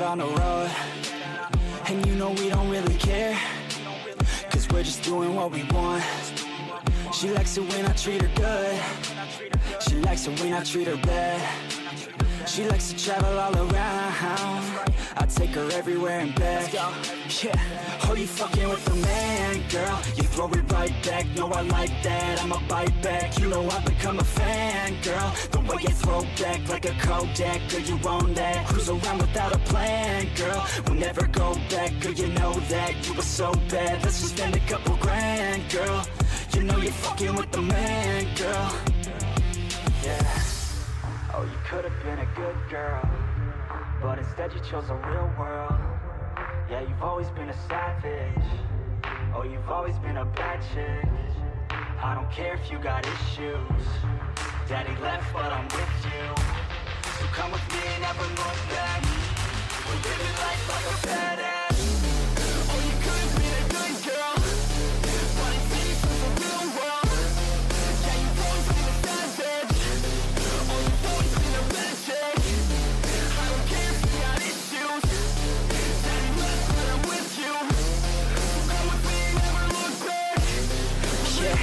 out on the road, and you know we don't really care, cause we're just doing what we want. She likes it when I treat her good, she likes it when I treat her bad. She likes to travel all around, I take her everywhere and back. Yeah, oh, you fucking with the man, girl, you throw it right back. No, I like that, I'ma bite back. You know I've become a fan, girl, the way you throw back like a Kodak. Girl, you own that, cruise around without a plan, girl, we'll never go back. Girl, you know that, you were so bad. Let's just spend a couple grand, girl, you know you're fucking with the man, girl. Yeah. Oh, you could've been a good girl, but instead you chose a real world. Yeah, you've always been a savage. Oh, you've always been a bad chick. I don't care if you got issues. Daddy left, but I'm with you. So come with me and never look back. We're living life like a badass. Oh, you could've been a good girl, but instead you chose a real world. Yeah, you've always been a savage. Oh, you've always been a bad chick. I don't care if you got issues. Daddy left, but I'm with you. So come with me and never look back. Yeah.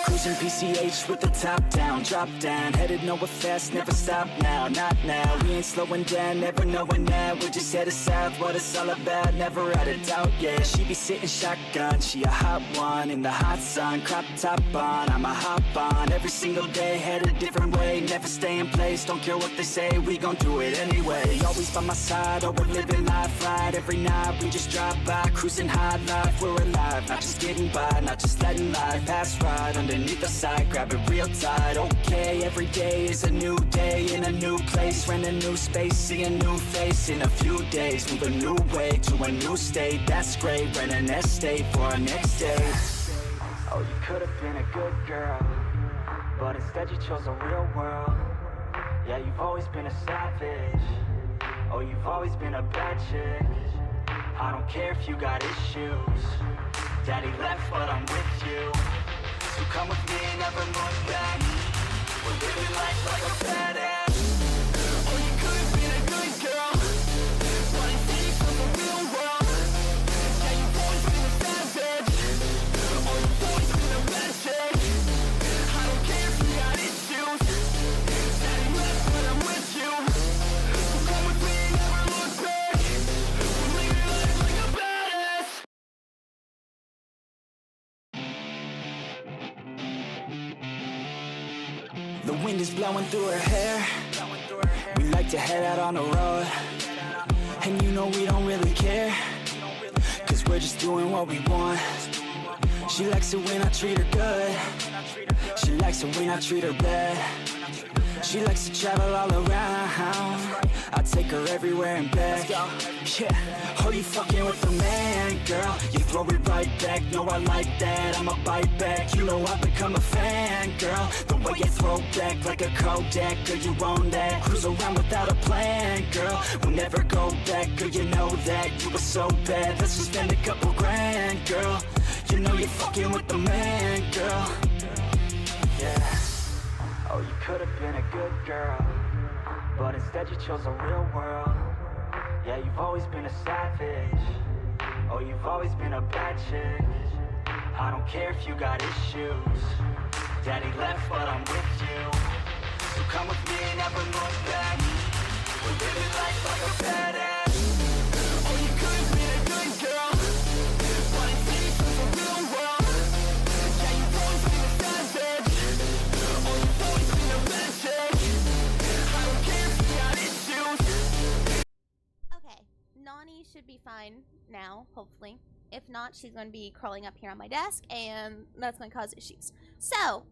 Cruising PCH with the top down, drop down, headed nowhere fast, never stop now, not now. We ain't slowing down, never knowing that. We're just headed south, what it's all about, never had a doubt, yeah. She be sitting shotgun, she a hot one, in the hot sun, crop top on, I'ma hop on, every single day, head a different way, never stay in place, don't care what they say, we gon' do it anyway. Always by my side, oh, we're living life right, every night we just drive by, cruising high life, we're alive, not just getting by, not just letting life pass right underneath the side, grab it real tight. Okay, every day is a new day in a new place, rent a new space, see a new face in a few days, move a new way to a new state. That's great, rent an estate for our next date. Oh, you could have been a good girl, but instead you chose a real world. Yeah, you've always been a savage. Oh, you've always been a bad chick. I don't care if you got issues. Daddy left, but I'm with you. So come with me and never look back. We're living life like a badass. Oh, you could have been a good girl, but instead you chose a real world. Yeah, you've always been a savage. Oh, you've always been a bad chick. I don't care if you got issues. Daddy left, but I'm with you. So come with me and never look back. We're living life like a badass. The wind is blowing through her hair. We like to head out on the road, and you know we don't really care, cause we're just doing what we want. She likes it when I treat her good, she likes it when I treat her bad. She likes to travel all around, I take her everywhere and back. Yeah, oh, you fucking with the man, girl, you throw it right back. No, I like that, I'ma bite back. You know I've become a fan, girl, the way you throw back like a Kodak. Girl, you own that, cruise around without a plan, girl, we'll never go back. Girl, you know that, you were so bad. Let's just spend a couple grand, girl, you know you're fucking with the man, girl. Yeah. Oh, you could have been a good girl, but instead you chose a real world. Yeah, you've always been a savage. Oh, you've always been a bad chick. I don't care if you got issues. Daddy left, but I'm with you. So come with me and never look back. We're living life like a badass. Oh, you could have been a good girl, but instead you chose a real world. Yeah, you've always been a savage. Oh, you've always been a bad chick. I don't care if you got issues. Okay, Nani should be fine now, hopefully. If not, she's going to be crawling up here on my desk, and that's going to cause issues. So,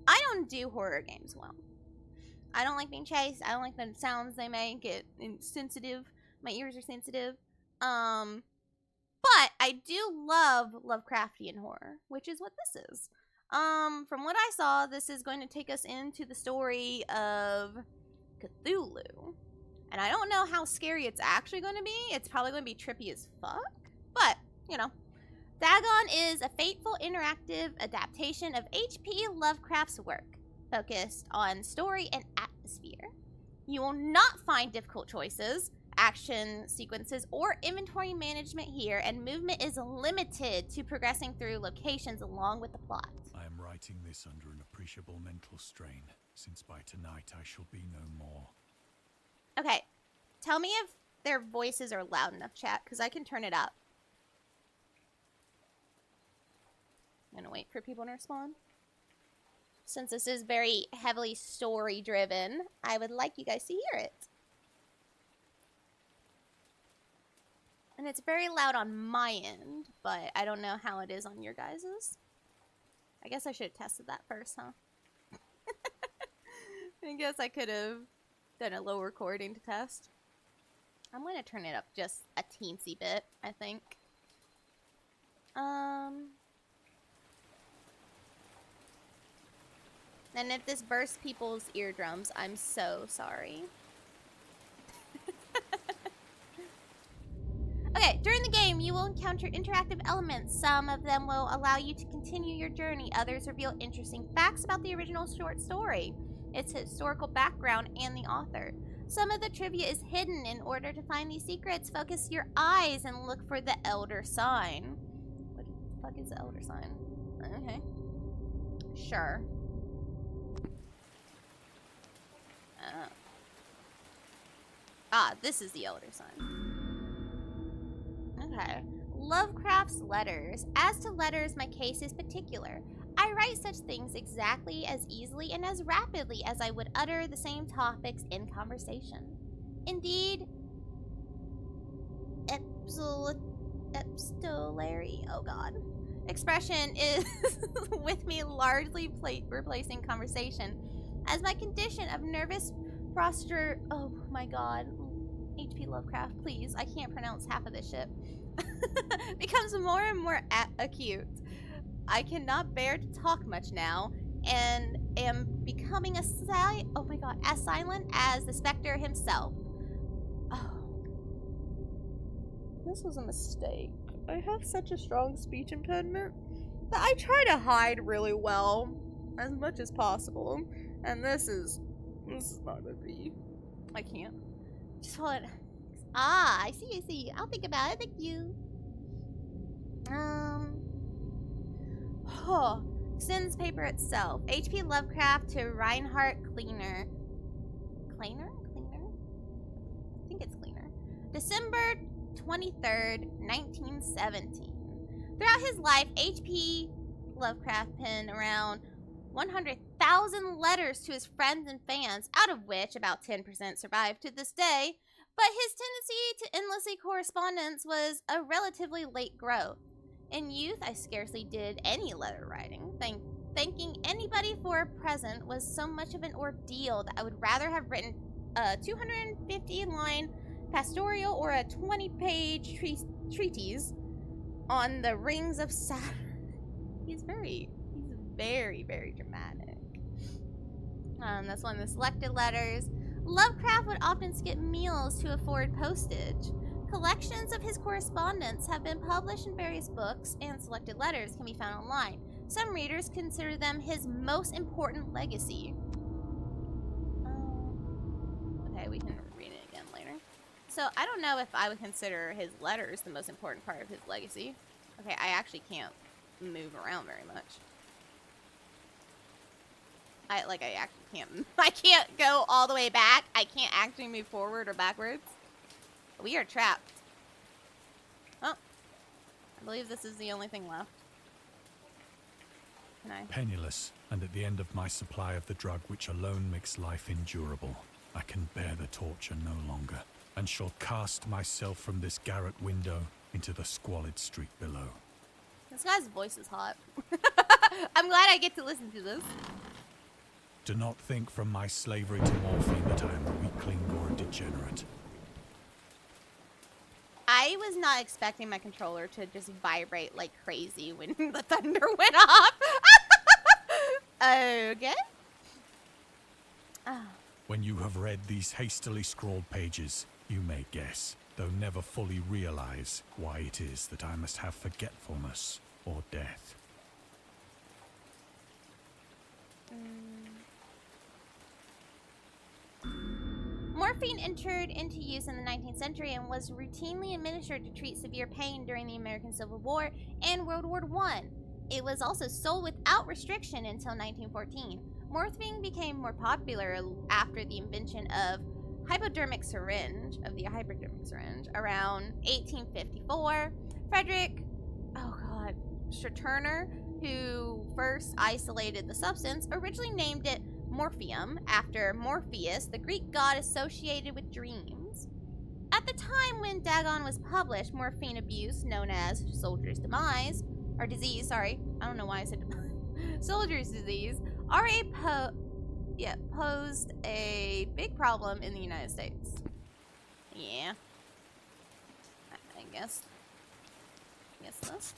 I don't do horror games well. I don't like being chased. I don't like the sounds they make. It sensitive. My ears are sensitive. But I do love Lovecraftian horror, which is what this is. From what I saw, this is going to take us into the story of Cthulhu. And I don't know how scary it's actually going to be. It's probably going to be trippy as fuck. But, you know. Dagon is a fateful interactive adaptation of H.P. Lovecraft's work, focused on story and atmosphere. You will not find difficult choices, action sequences, or inventory management here, and movement is limited to progressing through locations along with the plot. I am writing this under an appreciable mental strain, since by tonight I shall be no more. Okay, tell me if their voices are loud enough, chat, because I can turn it up. I'm gonna wait for people to respond. Since this is very heavily story-driven, I would like you guys to hear it. And it's very loud on my end, but I don't know how it is on your guys's. I guess I should have tested that first, huh? I guess I could have done a low recording to test. I'm going to turn it up just a teensy bit, I think. And if this bursts people's eardrums, I'm so sorry. Okay, during the game, you will encounter interactive elements. Some of them will allow you to continue your journey. Others reveal interesting facts about the original short story, its historical background, and the author. Some of the trivia is hidden. In order to find these secrets, focus your eyes and look for the Elder Sign. What the fuck is the Elder Sign? Okay. Sure. This is the Elder Sign. Okay. Lovecraft's letters. As to letters, my case is particular. I write such things exactly as easily and as rapidly as I would utter the same topics in conversation. Indeed, epistolary, oh god, expression is with me largely replacing conversation, as my condition of nervous posture, oh my god, H.P. Lovecraft, please, I can't pronounce half of this shit, becomes more and more acute. I cannot bear to talk much now, and am becoming as silent as the specter himself. Oh. This was a mistake. I have such a strong speech impediment that I try to hide really well, as much as possible. And this is not gonna be. I can't. Just hold it. I see. I'll think about it. Thank you. Sin's paper itself. H.P. Lovecraft to Reinhard Kleiner. Kleiner? I think it's Kleiner. December 23rd, 1917. Throughout his life, H.P. Lovecraft penned around 100,000 letters to his friends and fans, out of which about 10% survive to this day, but his tendency to endlessly correspondence was a relatively late growth. In youth, I scarcely did any letter writing. Thanking anybody for a present was so much of an ordeal that I would rather have written a 250-line pastoral or a 20-page treatise on the rings of Saturn. He's very, very dramatic. That's one of the selected letters. Lovecraft would often skip meals to afford postage. Collections of his correspondence have been published in various books, and selected letters can be found online. Some readers consider them his most important legacy. Okay, we can read it again later. So, I don't know if I would consider his letters the most important part of his legacy. Okay, I actually can't move around very much. I can't go all the way back. I can't actually move forward or backwards. We are trapped. Oh. I believe this is the only thing left. Can I? Penniless, and at the end of my supply of the drug which alone makes life endurable, I can bear the torture no longer, and shall cast myself from this garret window into the squalid street below. This guy's voice is hot. I'm glad I get to listen to this. Do not think from my slavery to morphine that I am a weakling or a degenerate. I was not expecting my controller to just vibrate like crazy when the thunder went off. Okay. Oh. When you have read these hastily scrawled pages, you may guess, though never fully realize, why it is that I must have forgetfulness or death. Morphine entered into use in the 19th century and was routinely administered to treat severe pain during the American Civil War and World War I. It was also sold without restriction until 1914. Morphine became more popular after the invention of the hypodermic syringe around 1854. Frederick, Turner, who first isolated the substance, originally named it morphium after Morpheus, the Greek god associated with dreams. At the time when Dagon was published, morphine abuse, known as soldier's disease, I don't know why I said soldier's disease, posed a big problem in the United States. Yeah. I guess this.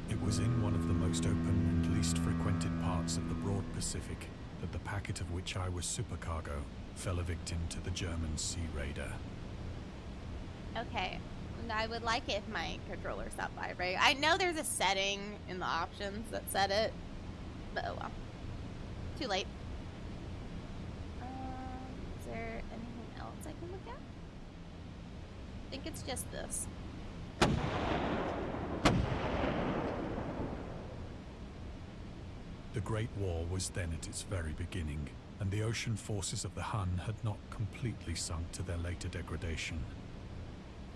It was in one of the most open and least frequented parts of the broad Pacific that the packet of which I was supercargo fell a victim to the German sea raider. Okay, I would like it if my controller stopped vibrating. I know there's a setting in the options that set it, but oh well. Too late. Is there anything else I can look at? I think it's just this. The Great War was then at its very beginning, and the ocean forces of the Hun had not completely sunk to their later degradation.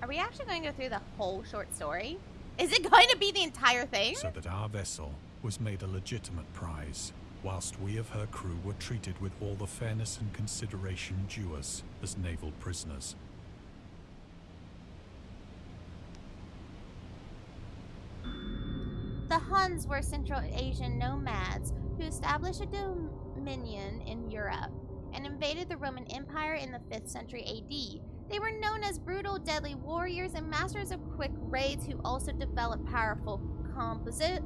Are we actually going to go through the whole short story? Is it going to be the entire thing? So that our vessel was made a legitimate prize, whilst we of her crew were treated with all the fairness and consideration due us as naval prisoners. The Huns were Central Asian nomads who established a dominion in Europe and invaded the Roman Empire in the 5th century AD. They were known as brutal, deadly warriors and masters of quick raids who also developed powerful composite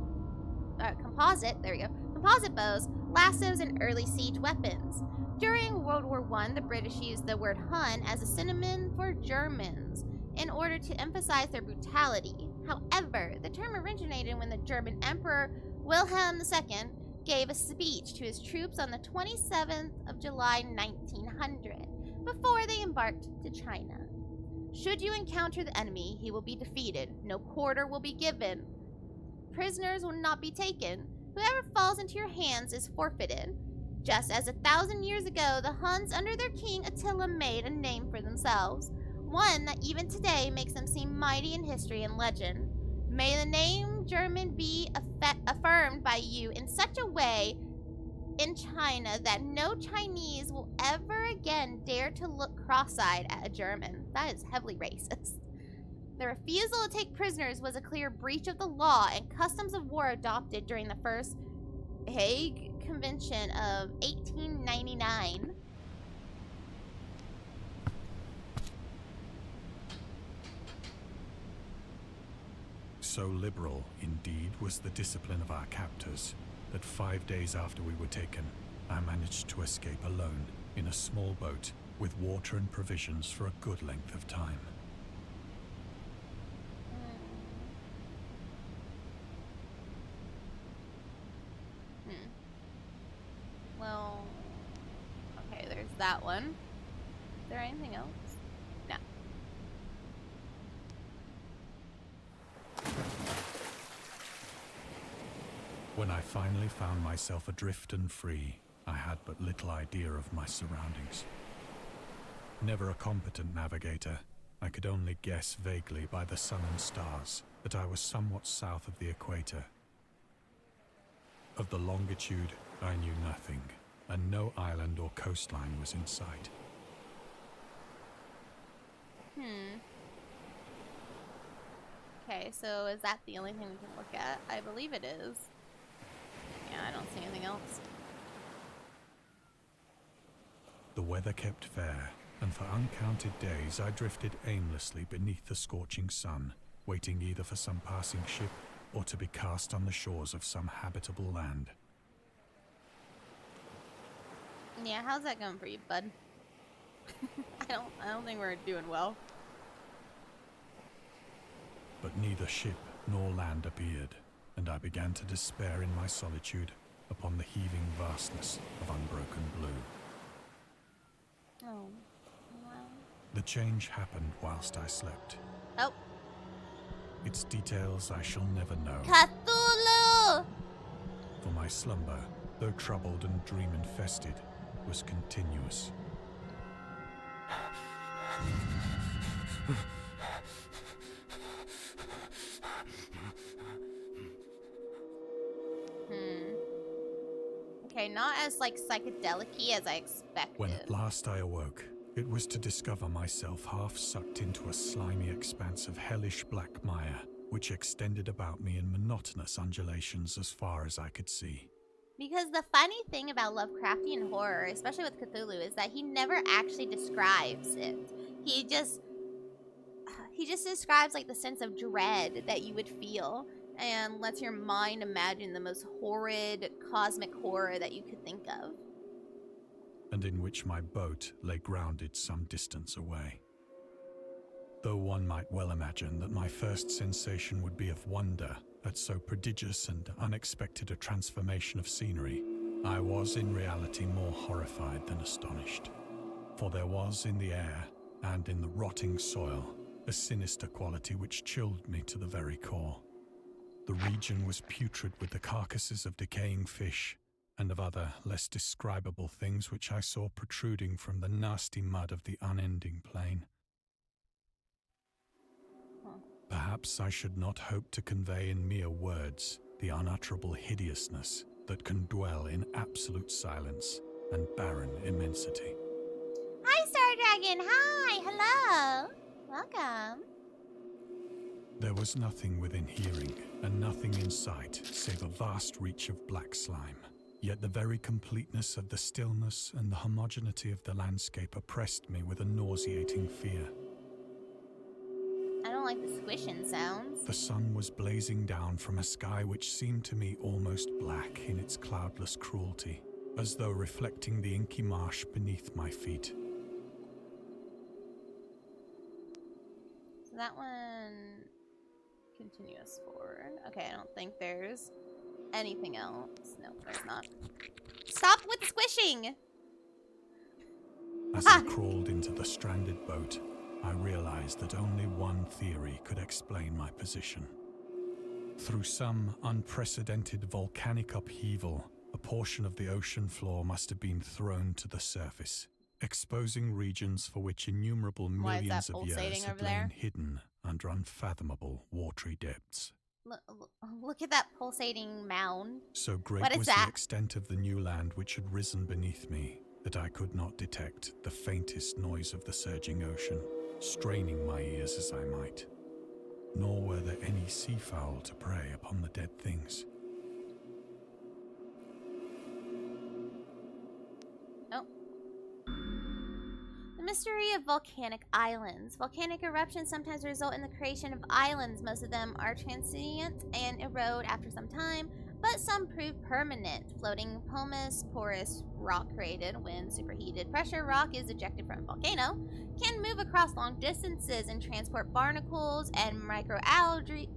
bows, lassos, and early siege weapons. During World War I, the British used the word Hun as a synonym for Germans in order to emphasize their brutality. However, the term originated when the German Emperor Wilhelm II gave a speech to his troops on the 27th of July 1900 before they embarked to China. Should you encounter the enemy, he will be defeated. No quarter will be given. Prisoners will not be taken. Whoever falls into your hands is forfeited. Just as 1,000 years ago, the Huns under their king Attila made a name for themselves, one that even today makes them seem mighty in history and legend. May the name German be affirmed by you in such a way in China that no Chinese will ever again dare to look cross-eyed at a German. That is heavily racist. The refusal to take prisoners was a clear breach of the law and customs of war adopted during the First Hague Convention of 1899. So liberal, indeed, was the discipline of our captors, that 5 days after we were taken, I managed to escape alone in a small boat with water and provisions for a good length of time. Well, okay, there's that one. Is there anything else? No. When I finally found myself adrift and free, I had but little idea of my surroundings. Never a competent navigator, I could only guess vaguely by the sun and stars that I was somewhat south of the equator. Of the longitude, I knew nothing, and no island or coastline was in sight. Okay, so is that the only thing we can look at? I believe it is. Yeah, I don't see anything else. The weather kept fair, and for uncounted days I drifted aimlessly beneath the scorching sun, waiting either for some passing ship or to be cast on the shores of some habitable land. Yeah, how's that going for you, bud? I don't think we're doing well. But neither ship nor land appeared, and I began to despair in my solitude upon the heaving vastness of unbroken blue. Oh. Wow. The change happened whilst I slept. Oh. Its details I shall never know, Cthulhu! for my slumber, though troubled and dream-infested, was continuous. Okay, not as, like, psychedelic-y as I expected. When at last I awoke, it was to discover myself half sucked into a slimy expanse of hellish black mire, which extended about me in monotonous undulations as far as I could see. Because the funny thing about Lovecraftian horror, especially with Cthulhu, is that he never actually describes it. He just describes, like, the sense of dread that you would feel and lets your mind imagine the most horrid cosmic horror that you could think of. And in which my boat lay grounded some distance away. Though one might well imagine that my first sensation would be of wonder at so prodigious and unexpected a transformation of scenery, I was in reality more horrified than astonished. For there was in the air, and in the rotting soil, a sinister quality which chilled me to the very core. The region was putrid with the carcasses of decaying fish, and of other, less describable things which I saw protruding from the nasty mud of the unending plain. Perhaps I should not hope to convey in mere words the unutterable hideousness that can dwell in absolute silence and barren immensity. Hi, Star Dragon! Hi! Hello! Welcome. There was nothing within hearing, and nothing in sight, save a vast reach of black slime. Yet the very completeness of the stillness and the homogeneity of the landscape oppressed me with a nauseating fear. I don't like the squishing sounds. The sun was blazing down from a sky which seemed to me almost black in its cloudless cruelty, as though reflecting the inky marsh beneath my feet. So that one continuous forward. Okay, I don't think there's anything else. No, there's not. Stop with the squishing! As I crawled into the stranded boat, I realized that only one theory could explain my position. Through some unprecedented volcanic upheaval, a portion of the ocean floor must have been thrown to the surface, exposing regions for which innumerable Why is millions that of years pulsating had over there? lain hidden under unfathomable watery depths. Look at that pulsating mound. So great What is was that? the extent of the new land which had risen beneath me that I could not detect the faintest noise of the surging ocean, straining my ears as I might. Nor were there any seafowl to prey upon the dead things. Oh. The mystery of volcanic islands. Volcanic eruptions sometimes result in the creation of islands. Most of them are transient and erode after some time, but some prove permanent. Floating pumice, porous rock created when superheated pressure rock is ejected from a volcano, can move across long distances and transport barnacles and microalgae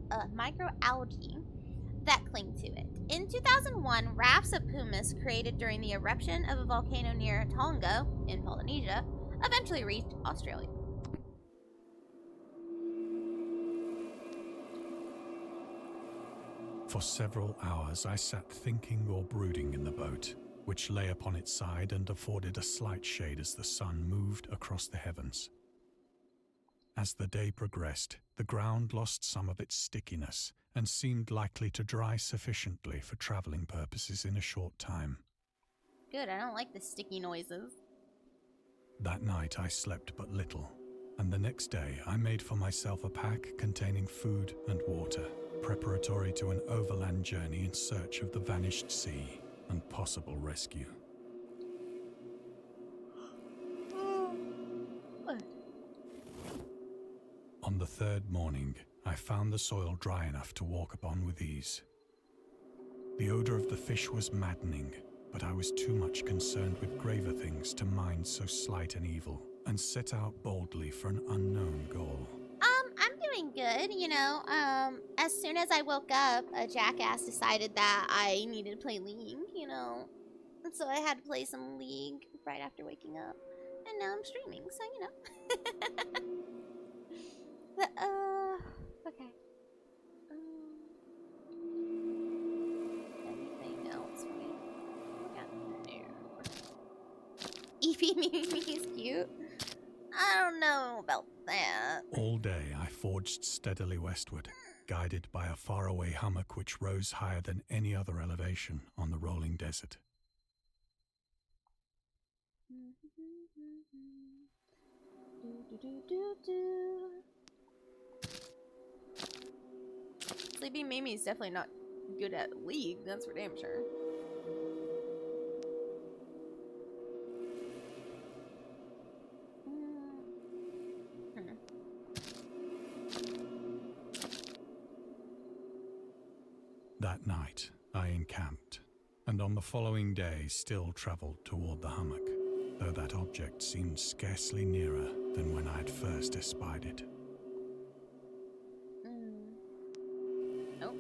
that cling to it. In 2001, rafts of pumice created during the eruption of a volcano near Tonga in Polynesia eventually reached Australia. For several hours I sat thinking or brooding in the boat, which lay upon its side and afforded a slight shade as the sun moved across the heavens. As the day progressed, the ground lost some of its stickiness and seemed likely to dry sufficiently for traveling purposes in a short time. Good, I don't like the sticky noises. That night I slept but little, and the next day I made for myself a pack containing food and water, preparatory to an overland journey in search of the vanished sea and possible rescue. On the third morning, I found the soil dry enough to walk upon with ease. The odor of the fish was maddening, but I was too much concerned with graver things to mind so slight an evil, and set out boldly for an unknown goal. I'm doing good, you know. As soon as I woke up, a jackass decided that I needed to play League, you know. And so I had to play some League right after waking up. And now I'm streaming, so you know. Okay. Anything else we look at? No. Eevee Mimi's cute. I don't know about that. All day I forged steadily westward, guided by a faraway hummock which rose higher than any other elevation on the rolling desert. Sleepy Mimi's definitely not good at League, that's for damn sure. That night I encamped, and on the following day still travelled toward the hummock, though that object seemed scarcely nearer than when I had first espied it. Nope.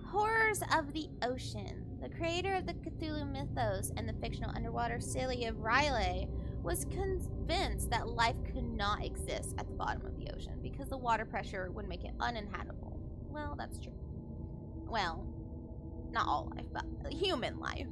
Horrors of the Ocean. The creator of the Cthulhu mythos and the fictional underwater city of R'lyeh was convinced that life could not exist at the bottom of the ocean because the water pressure would make it uninhabitable. Well, that's true. Well, not all life, but human life.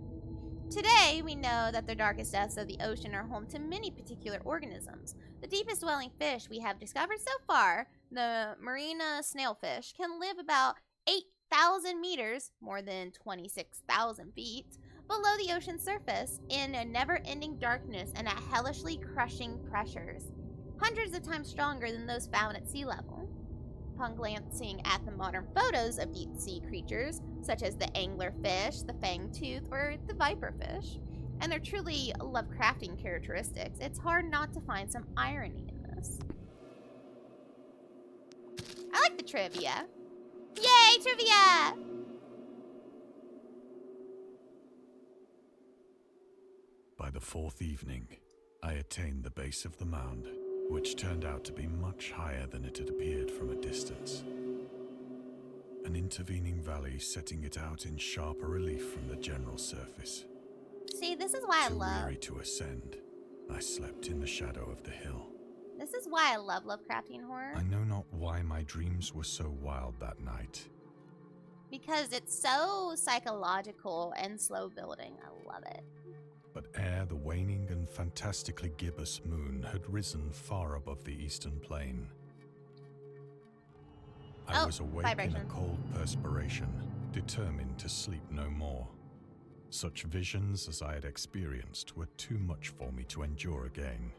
Today, we know that the darkest depths of the ocean are home to many particular organisms. The deepest dwelling fish we have discovered so far, the marina snailfish, can live about 8,000 meters, more than 26,000 feet, below the ocean's surface in a never-ending darkness and at hellishly crushing pressures, hundreds of times stronger than those found at sea level. Upon glancing at the modern photos of deep-sea creatures, such as the anglerfish, the fangtooth, or the viperfish, and their truly Lovecraftian characteristics, it's hard not to find some irony in this. I like the trivia. Yay, trivia! By the fourth evening, I attained the base of the mound, which turned out to be much higher than it had appeared from a distance. An intervening valley setting it out in sharper relief from the general surface. See, this is why I Too love... weary to ascend, I slept in the shadow of the hill. This is why I love Lovecraftian horror. I know not why my dreams were so wild that night. Because it's so psychological and slow building. I love it. But ere the waning and fantastically gibbous moon had risen far above the eastern plain, I was awake vibration. in a cold perspiration, determined to sleep no more. Such visions as I had experienced were too much for me to endure again.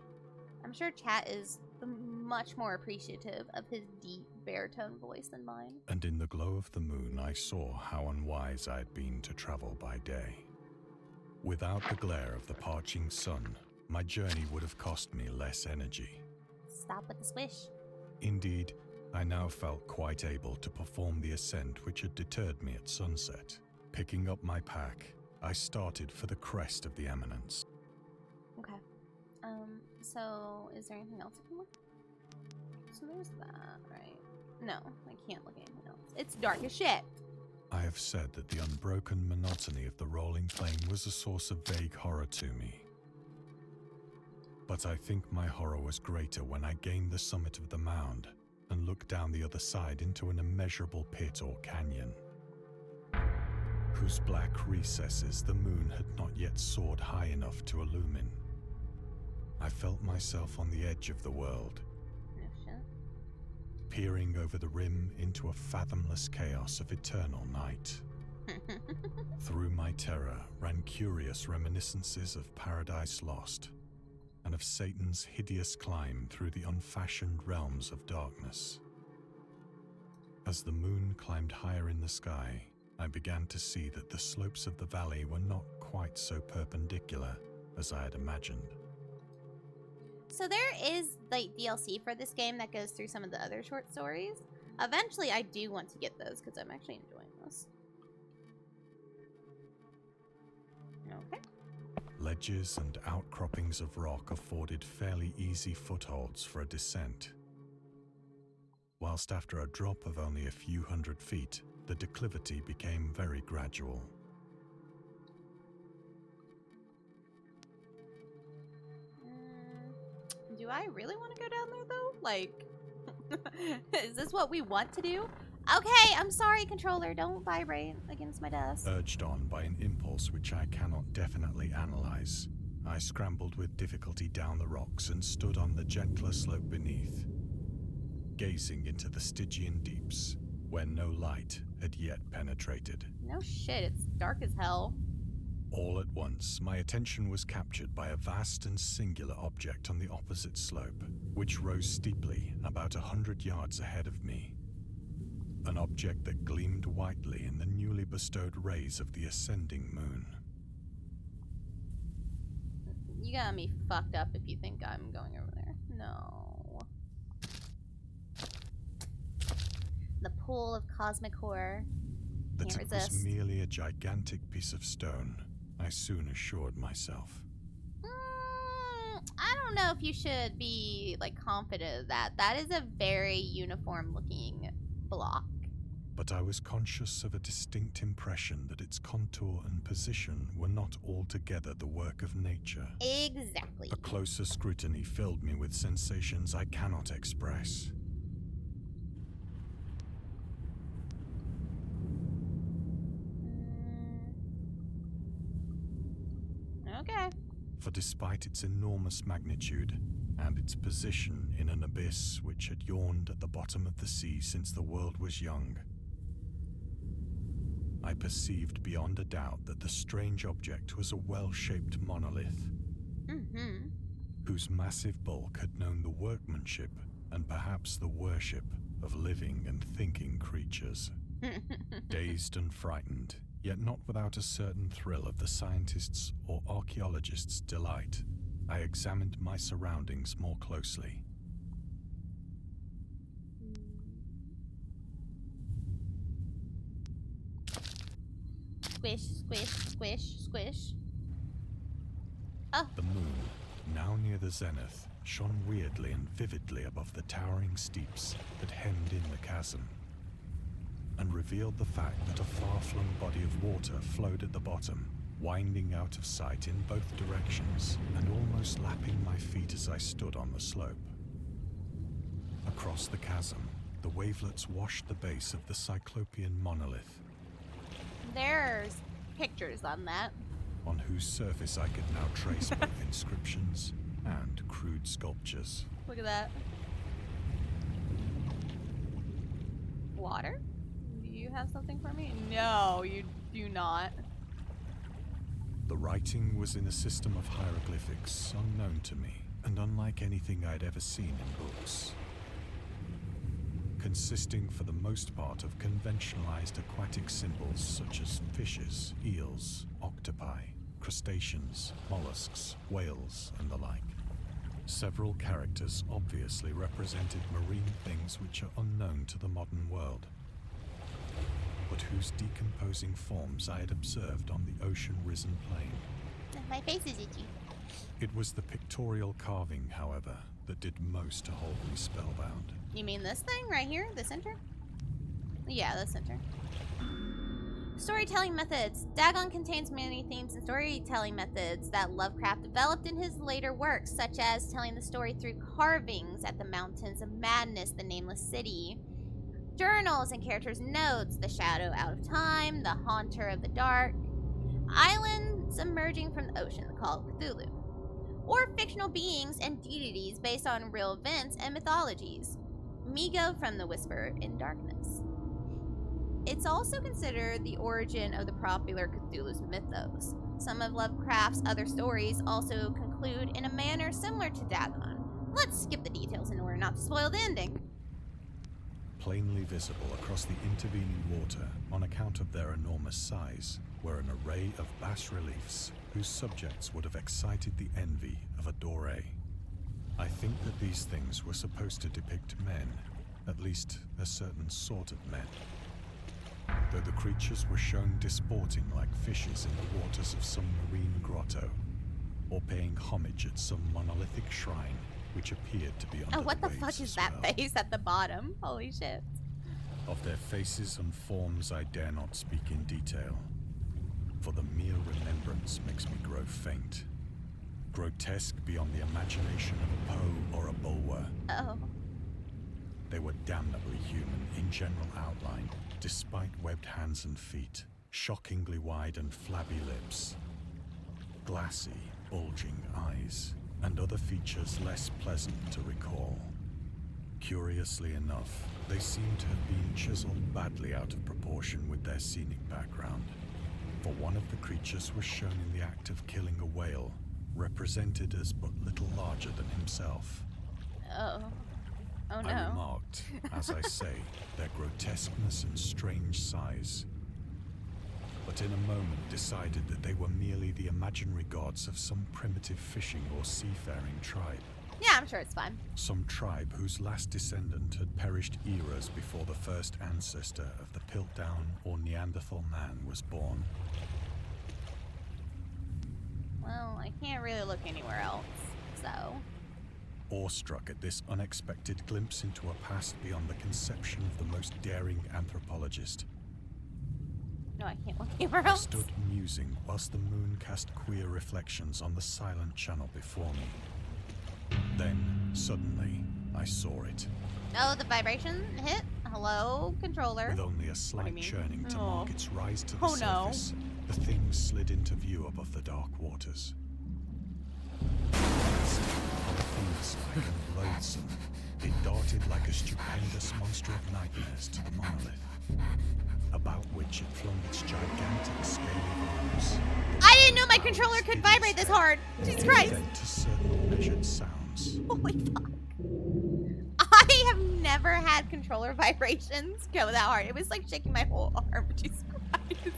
I'm sure chat is much more appreciative of his deep baritone voice than mine. And in the glow of the moon I saw how unwise I had been to travel by day. Without the glare of the parching sun, my journey would have cost me less energy. Stop with the swish. Indeed, I now felt quite able to perform the ascent which had deterred me at sunset. Picking up my pack, I started for the crest of the eminence. Okay. So is there anything else I can look? So there's that, right? No, I can't look at anything else. It's dark as shit. I have said that the unbroken monotony of the rolling plain was a source of vague horror to me. But I think my horror was greater when I gained the summit of the mound and looked down the other side into an immeasurable pit or canyon, whose black recesses the moon had not yet soared high enough to illumine. I felt myself on the edge of the world, No shit. peering over the rim into a fathomless chaos of eternal night. Through my terror ran curious reminiscences of Paradise Lost, and of Satan's hideous climb through the unfashioned realms of darkness. As the moon climbed higher in the sky, I began to see that the slopes of the valley were not quite so perpendicular as I had imagined. So there is like DLC for this game that goes through some of the other short stories. Eventually I do want to get those because I'm actually enjoying this. Okay. Ledges and outcroppings of rock afforded fairly easy footholds for a descent, whilst after a drop of only a few hundred feet, the declivity became very gradual. Do I really want to go down there, though? Like, is this what we want to do? Okay, I'm sorry, controller. Don't vibrate against my desk. Urged on by an impulse which I cannot definitely analyze, I scrambled with difficulty down the rocks and stood on the gentler slope beneath, gazing into the Stygian deeps, where no light had yet penetrated. No shit, it's dark as hell. All at once, my attention was captured by a vast and singular object on the opposite slope, which rose steeply about 100 yards ahead of me. An object that gleamed whitely in the newly bestowed rays of the ascending moon. You got me fucked up if you think I'm going over there. No. The pool of cosmic horror. That Can't it resist. was merely a gigantic piece of stone, I soon assured myself. I don't know if you should be, like, confident of that. That is a very uniform-looking block. But I was conscious of a distinct impression that its contour and position were not altogether the work of nature. Exactly. A closer scrutiny filled me with sensations I cannot express. Okay. For despite its enormous magnitude, and its position in an abyss which had yawned at the bottom of the sea since the world was young, I perceived beyond a doubt that the strange object was a well-shaped monolith, whose massive bulk had known the workmanship and perhaps the worship of living and thinking creatures. Dazed and frightened, yet not without a certain thrill of the scientist's or archaeologist's delight, I examined my surroundings more closely. Squish, squish, squish, squish. Oh. The moon, now near the zenith, shone weirdly and vividly above the towering steeps that hemmed in the chasm, and revealed the fact that a far-flung body of water flowed at the bottom, winding out of sight in both directions and almost lapping my feet as I stood on the slope. Across the chasm, the wavelets washed the base of the Cyclopean monolith, There's pictures on that. on whose surface I could now trace both inscriptions and crude sculptures. Look at that. Water? Do you have something for me? No, you do not. The writing was in a system of hieroglyphics unknown to me, and unlike anything I'd ever seen in books. Consisting for the most part of conventionalized aquatic symbols such as fishes, eels, octopi, crustaceans, mollusks, whales, and the like. Several characters obviously represented marine things which are unknown to the modern world, but whose decomposing forms I had observed on the ocean-risen plain. My face is itchy. It was the pictorial carving, however, that did most to hold me spellbound. You mean this thing right here? The center? Yeah, the center. Storytelling methods. Dagon contains many themes and storytelling methods that Lovecraft developed in his later works, such as telling the story through carvings at the Mountains of Madness, the Nameless City, journals and characters' notes, the Shadow Out of Time, the Haunter of the Dark, islands emerging from the ocean, the Call of Cthulhu, or fictional beings and deities based on real events and mythologies. Migo from The Whisper in Darkness. It's also considered the origin of the popular Cthulhu's mythos. Some of Lovecraft's other stories also conclude in a manner similar to Dagon. Let's skip the details in order not to spoil the ending. Plainly visible across the intervening water, on account of their enormous size, were an array of bas-reliefs whose subjects would have excited the envy of a doré. I think that these things were supposed to depict men, at least a certain sort of men, though the creatures were shown disporting like fishes in the waters of some marine grotto, or paying homage at some monolithic shrine which appeared to be under What the waves fuck is as that well. face at the bottom? Holy shit. Of their faces and forms I dare not speak in detail, for the mere remembrance makes me grow faint. grotesque beyond the imagination of a Poe or a Bulwer. Oh. They were damnably human in general outline, despite webbed hands and feet, shockingly wide and flabby lips, glassy, bulging eyes, and other features less pleasant to recall. Curiously enough, they seem to have been chiseled badly out of proportion with their scenic background, for one of the creatures was shown in the act of killing a whale, represented as but little larger than himself. Oh. Oh no. I remarked, as I say, their grotesqueness and strange size, but in a moment decided that they were merely the imaginary gods of some primitive fishing or seafaring tribe. Yeah, I'm sure it's fine. Some tribe whose last descendant had perished eras before the first ancestor of the Piltdown or Neanderthal man was born. Well, I can't really look anywhere else, so... Awestruck at this unexpected glimpse into a past beyond the conception of the most daring anthropologist, No, I can't look anywhere I else. stood musing whilst the moon cast queer reflections on the silent channel before me. Then, suddenly, I saw it. Oh, the vibration hit? Hello, controller. With only a What do slight you mean? churning to Oh. mark its rise to the Oh, no. surface, the thing slid into view above the dark waters. Fiend-like and loathsome, it darted like a stupendous monster of nightmares to the monolith, about which it flung its gigantic scaly arms. I didn't know my controller could vibrate this hard. Jesus Christ. Then to certain measured sounds. Holy fuck. I have never had controller vibrations go that hard. It was like shaking my whole arm. Jesus Christ.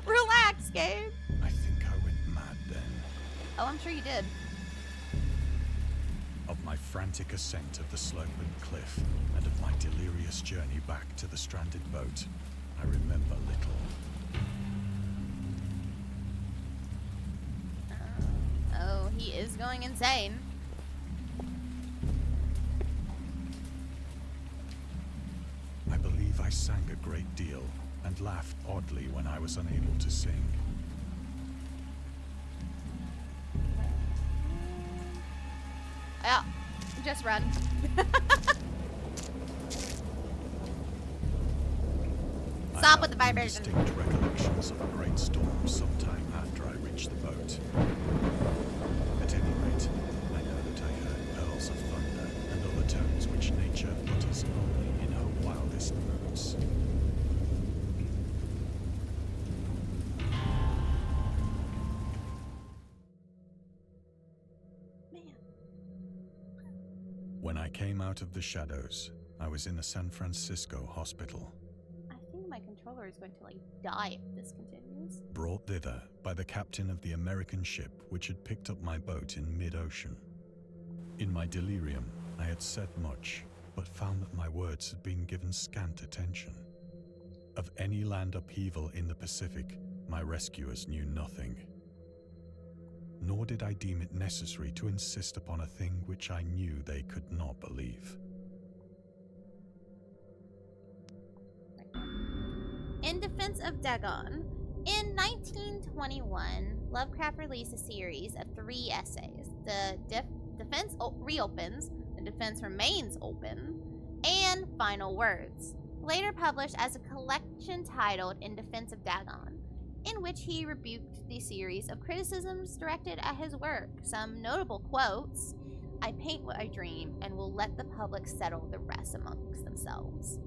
Relax, Gabe. I think I went mad then. Oh, I'm sure you did. Of my frantic ascent of the sloping cliff, and of my delirious journey back to the stranded boat, I remember little. Oh, he is going insane. I believe I sang a great deal, and laughed oddly when I was unable to sing. Yeah, just run. I Stop with have the vibration. indistinct recollections of a great storm sometime after I reached the boat. At any rate, I know that I heard pearls of thunder and other tones which nature utters only in her wildest moods. Man. When I came out of the shadows, I was in a San Francisco hospital, I think my controller is going to like die if this continues. brought thither by the captain of the American ship which had picked up my boat in mid-ocean. In my delirium, I had said much, but found that my words had been given scant attention. Of any land upheaval in the Pacific, my rescuers knew nothing. Nor did I deem it necessary to insist upon a thing which I knew they could not believe. In defense of Dagon, in 1921, Lovecraft released a series of 3 essays. The defense reopens, the defense remains open, and Final Words, later published as a collection titled In Defense of Dagon, in which he rebuked the series of criticisms directed at his work. Some notable quotes: "I paint what I dream and will let the public settle the rest amongst themselves."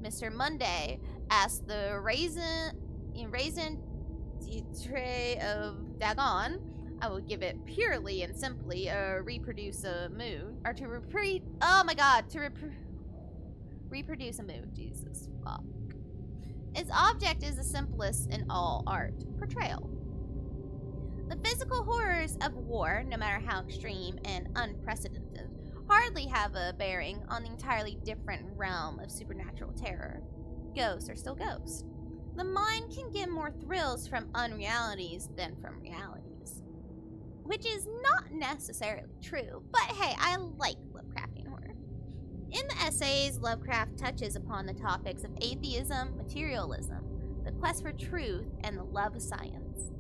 Mr. Monday asked the raisin tray of Dagon, "I will give it purely and simply reproduce a mood, or to repeat, oh my god, to reproduce a mood, Jesus fuck. Its object is the simplest in all art, portrayal. The physical horrors of war, no matter how extreme and unprecedented, hardly have a bearing on the entirely different realm of supernatural terror. Ghosts are still ghosts. The mind can get more thrills from unrealities than from realities." Which is not necessarily true, but hey, I like Lovecraftian horror. In the essays, Lovecraft touches upon the topics of atheism, materialism, the quest for truth, and the love of science.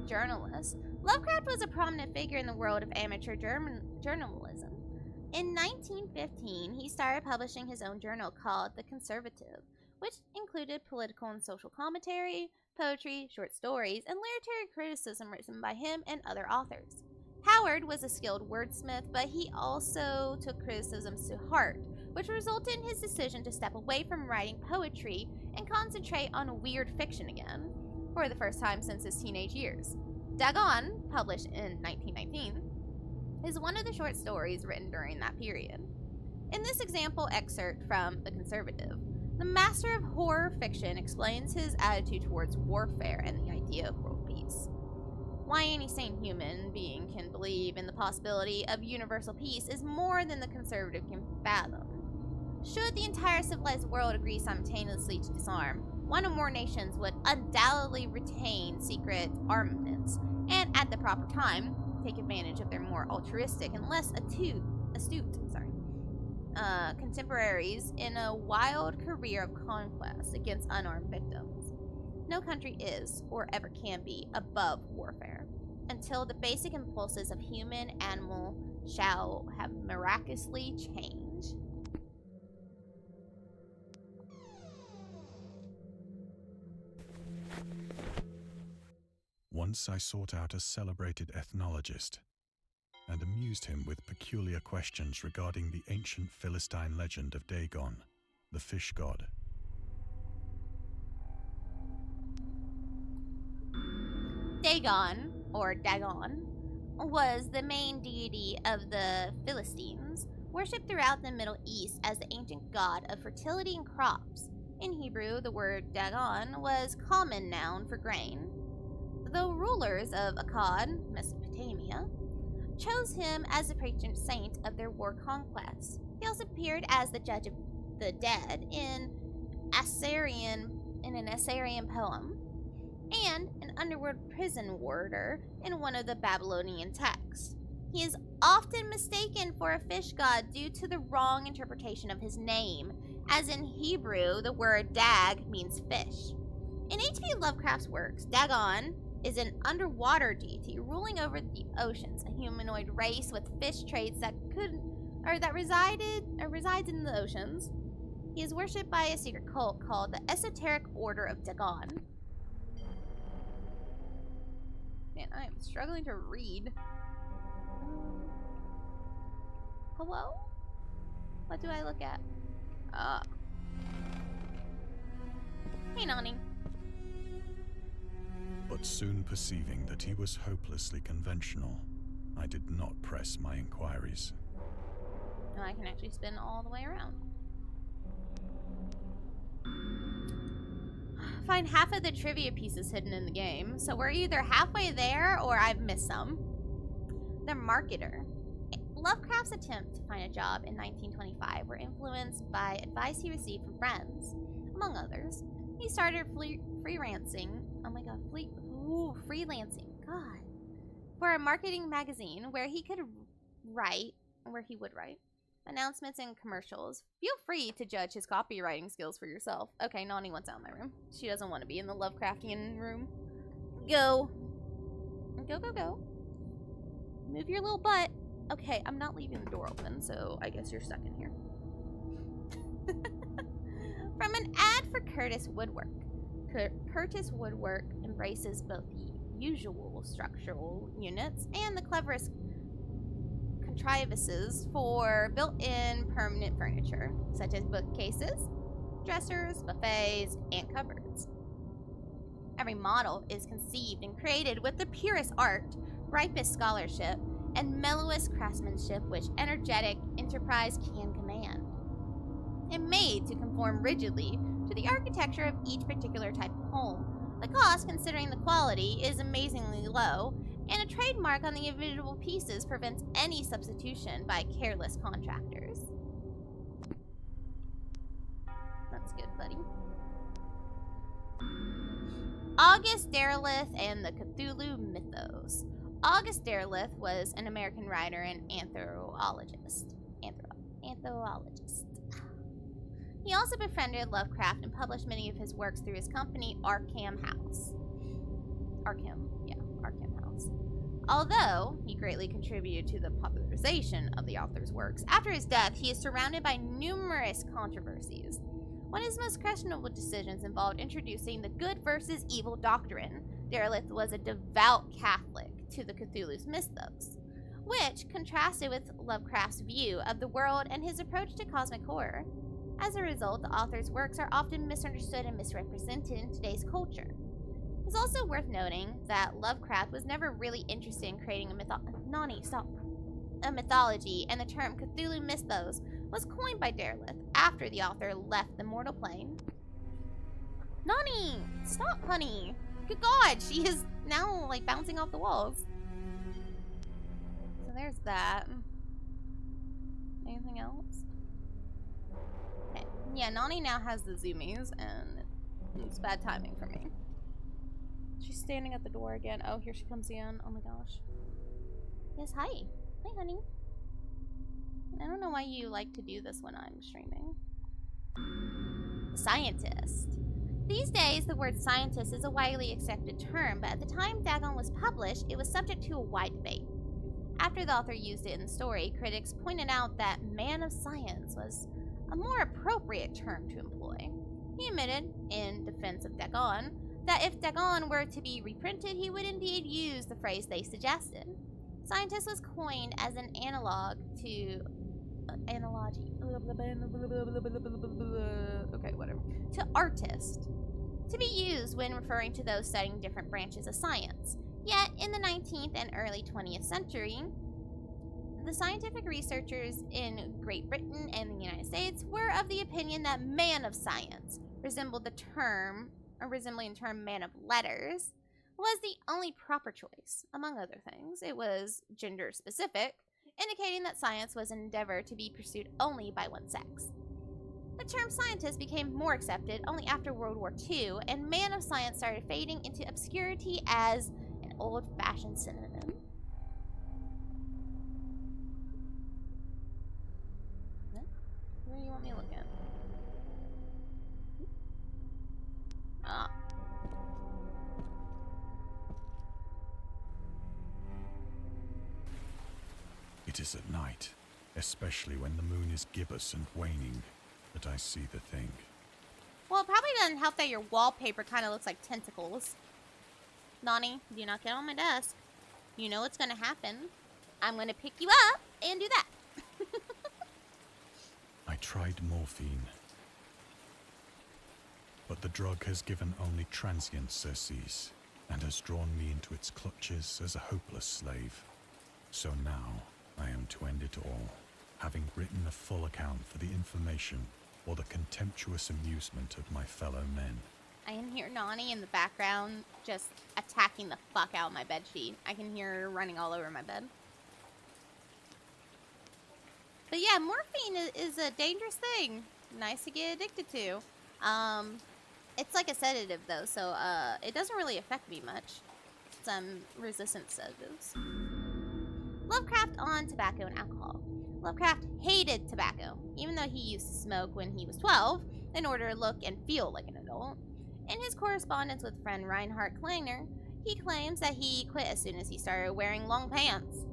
journalist, Lovecraft was a prominent figure in the world of amateur journalism. In 1915, he started publishing his own journal called The Conservative, which included political and social commentary, poetry, short stories, and literary criticism written by him and other authors. Howard was a skilled wordsmith, but he also took criticisms to heart, which resulted in his decision to step away from writing poetry and concentrate on weird fiction again, for the first time since his teenage years. Dagon, published in 1919, is one of the short stories written during that period. In this example excerpt from The Conservative, the master of horror fiction explains his attitude towards warfare and the idea of world peace. Why any sane human being can believe in the possibility of universal peace is more than the conservative can fathom. Should the entire civilized world agree simultaneously to disarm, one or more nations would undoubtedly retain secret armaments, and at the proper time, take advantage of their more altruistic and less astute contemporaries in a wild career of conquest against unarmed victims. No country is, or ever can be, above warfare, until the basic impulses of human animal shall have miraculously changed. Once I sought out a celebrated ethnologist and amused him with peculiar questions regarding the ancient Philistine legend of Dagon, the fish god. Dagon, or Dagon, was the main deity of the Philistines, worshipped throughout the Middle East as the ancient god of fertility and crops. In Hebrew, the word Dagon was a common noun for grain. The rulers of Akkad, Mesopotamia, chose him as the patron saint of their war conquests. He also appeared as the judge of the dead in an Assyrian poem, and an underworld prison warder in one of the Babylonian texts. He is often mistaken for a fish god due to the wrong interpretation of his name, as in Hebrew, the word dag means fish. In H.P. Lovecraft's works, Dagon is an underwater deity ruling over the oceans, a humanoid race with fish traits that resides in the oceans. He is worshipped by a secret cult called the Esoteric Order of Dagon. Man, I am struggling to read. Hello? What do I look at? Hey, Nani. But soon perceiving that he was hopelessly conventional, I did not press my inquiries. Now I can actually spin all the way around. Find half of the trivia pieces hidden in the game, so we're either halfway there or I've missed some. The Marketer. Lovecraft's attempt to find a job in 1925 were influenced by advice he received from friends. Among others, he started freelancing. Freelancing. God. For a marketing magazine where he would write announcements and commercials. Feel free to judge his copywriting skills for yourself. Okay, Nani wants out of my room. She doesn't want to be in the Lovecraftian room. Go. Go, go, go. Move your little butt. Okay, I'm not leaving the door open, so I guess you're stuck in here. From an ad for Curtis Woodwork. Curtis Woodwork embraces both the usual structural units and the cleverest contrivances for built-in permanent furniture, such as bookcases, dressers, buffets, and cupboards. Every model is conceived and created with the purest art, ripest scholarship, and mellowest craftsmanship which energetic enterprise can command, and made to conform rigidly to the architecture of each particular type of home. The cost, considering the quality, is amazingly low, and a trademark on the individual pieces prevents any substitution by careless contractors. That's good, buddy. August Derleth and the Cthulhu Mythos. August Derleth was an American writer and anthropologist. He also befriended Lovecraft and published many of his works through his company, Arkham House. Arkham House. Although he greatly contributed to the popularization of the author's works, after his death, he is surrounded by numerous controversies. One of his most questionable decisions involved introducing the good versus evil doctrine. Derleth was a devout Catholic to the Cthulhu's mythos, which contrasted with Lovecraft's view of the world and his approach to cosmic horror. As a result, the author's works are often misunderstood and misrepresented in today's culture. It's also worth noting that Lovecraft was never really interested in creating a mythology, and the term Cthulhu mythos was coined by Derleth after the author left the mortal plane. Nani! Stop, honey! Good God, she is now, like, bouncing off the walls. So there's that. Anything else? Okay. Yeah, Nani now has the zoomies, and it's bad timing for me. She's standing at the door again. Oh, here she comes again. Oh my gosh. Yes, hi. Hi, honey. I don't know why you like to do this when I'm streaming. Scientist. These days, the word scientist is a widely accepted term, but at the time Dagon was published, it was subject to a wide debate. After the author used it in the story, critics pointed out that man of science was a more appropriate term to employ. He admitted, in defense of Dagon, that if Dagon were to be reprinted, he would indeed use the phrase they suggested. Scientist was coined as an analog to to artist, to be used when referring to those studying different branches of science. Yet, in the 19th and early 20th century, the scientific researchers in Great Britain and the United States were of the opinion that man of science resembling the term man of letters was the only proper choice. Among other things, it was gender specific, indicating that science was an endeavor to be pursued only by one sex. The term scientist became more accepted only after World War II, and man of science started fading into obscurity as an old-fashioned synonym. Where do you want me to look at? Ah. It is at night, especially when the moon is gibbous and waning, that I see the thing. Well, it probably doesn't help that your wallpaper kind of looks like tentacles. Nani, do not get on my desk. You know what's going to happen. I'm going to pick you up and do that. I tried morphine, but the drug has given only transient surcease and has drawn me into its clutches as a hopeless slave. So now I am to end it all, having written a full account for the information or the contemptuous amusement of my fellow men. I can hear Nani in the background just attacking the fuck out of my bedsheet. I can hear her running all over my bed. But yeah, morphine is a dangerous thing. Nice to get addicted to. It's like a sedative though, so it doesn't really affect me much. Some resistant sedatives. Lovecraft on tobacco and alcohol. Lovecraft hated tobacco, even though he used to smoke when he was 12 in order to look and feel like an adult. In his correspondence with friend Reinhard Kleiner, he claims that he quit as soon as he started wearing long pants.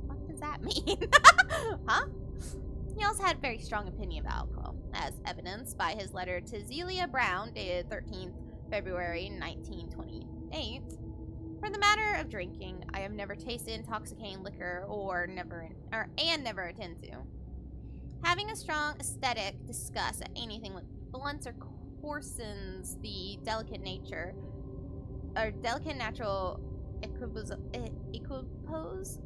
What does that mean? Huh? He also had a very strong opinion about alcohol, as evidenced by his letter to Zelia Brown, dated 13th February 1928. For the matter of drinking, I have never tasted intoxicating liquor and never intend to. Having a strong aesthetic disgust at anything that blunts or coarsens the delicate natural equipoise.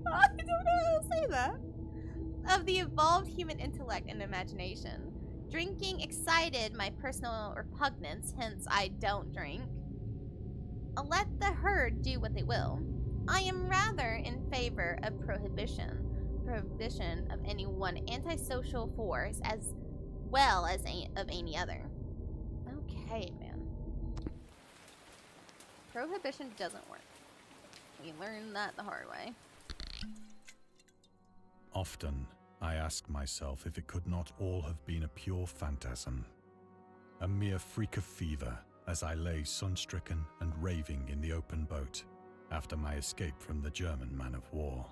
I don't know how to say that. Of the evolved human intellect and imagination. Drinking excited my personal repugnance, hence I don't drink. Let the herd do what they will. I am rather in favor of prohibition of any one antisocial force as well as of any other. Okay, man. Prohibition doesn't work. We learned that the hard way. Often, I ask myself if it could not all have been a pure phantasm. a mere freak of fever, as I lay sun-stricken and raving in the open boat after my escape from the German man-of-war.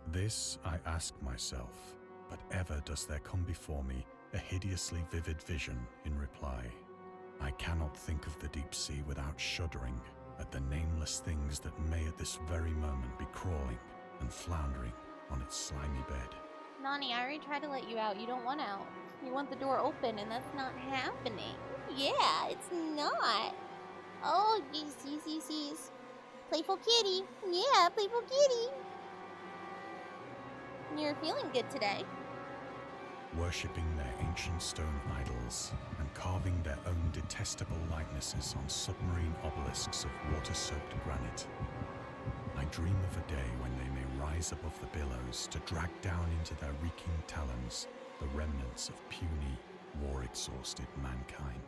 This I ask myself, but ever does there come before me a hideously vivid vision in reply. I cannot think of the deep sea without shuddering at the nameless things that may at this very moment be crawling and floundering on its slimy bed. Nani, I already tried to let you out. You don't want out. You want the door open, and that's not happening. Yeah, it's not. Oh, yes. Playful kitty. Yeah, playful kitty. You're feeling good today. Worshipping their ancient stone idols and carving their own detestable likenesses on submarine obelisks of water-soaked granite. I dream of a day when they may rise above the billows to drag down into their reeking talons the remnants of puny, war-exhausted mankind.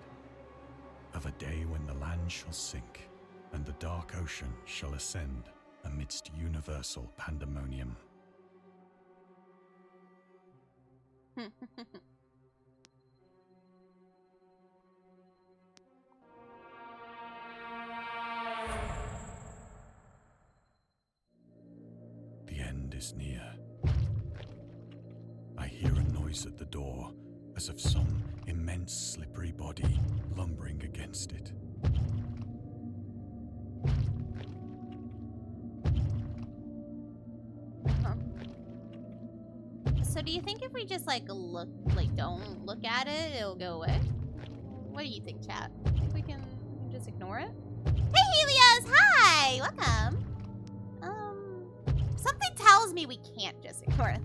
Of a day when the land shall sink and the dark ocean shall ascend amidst universal pandemonium. The end is near. I hear a noise at the door, as of some immense slippery body lumbering against it. So do you think if we just don't look at it, it'll go away? What do you think, chat? Think we can just ignore it? Hey Helios, hi! Welcome. Something tells me we can't just ignore it.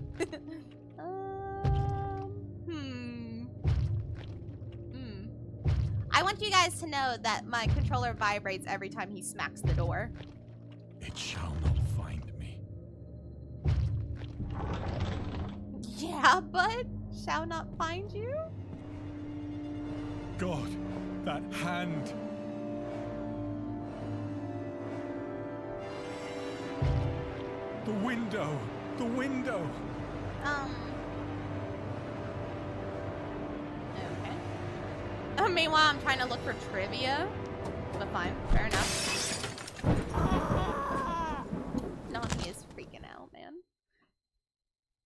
I want you guys to know that my controller vibrates every time he smacks the door. It shall not find me. Yeah, bud. Shall not find you? God, that hand! The window! The window! Okay. Meanwhile, I'm trying to look for trivia. But fine, fair enough. Nani is freaking out, man.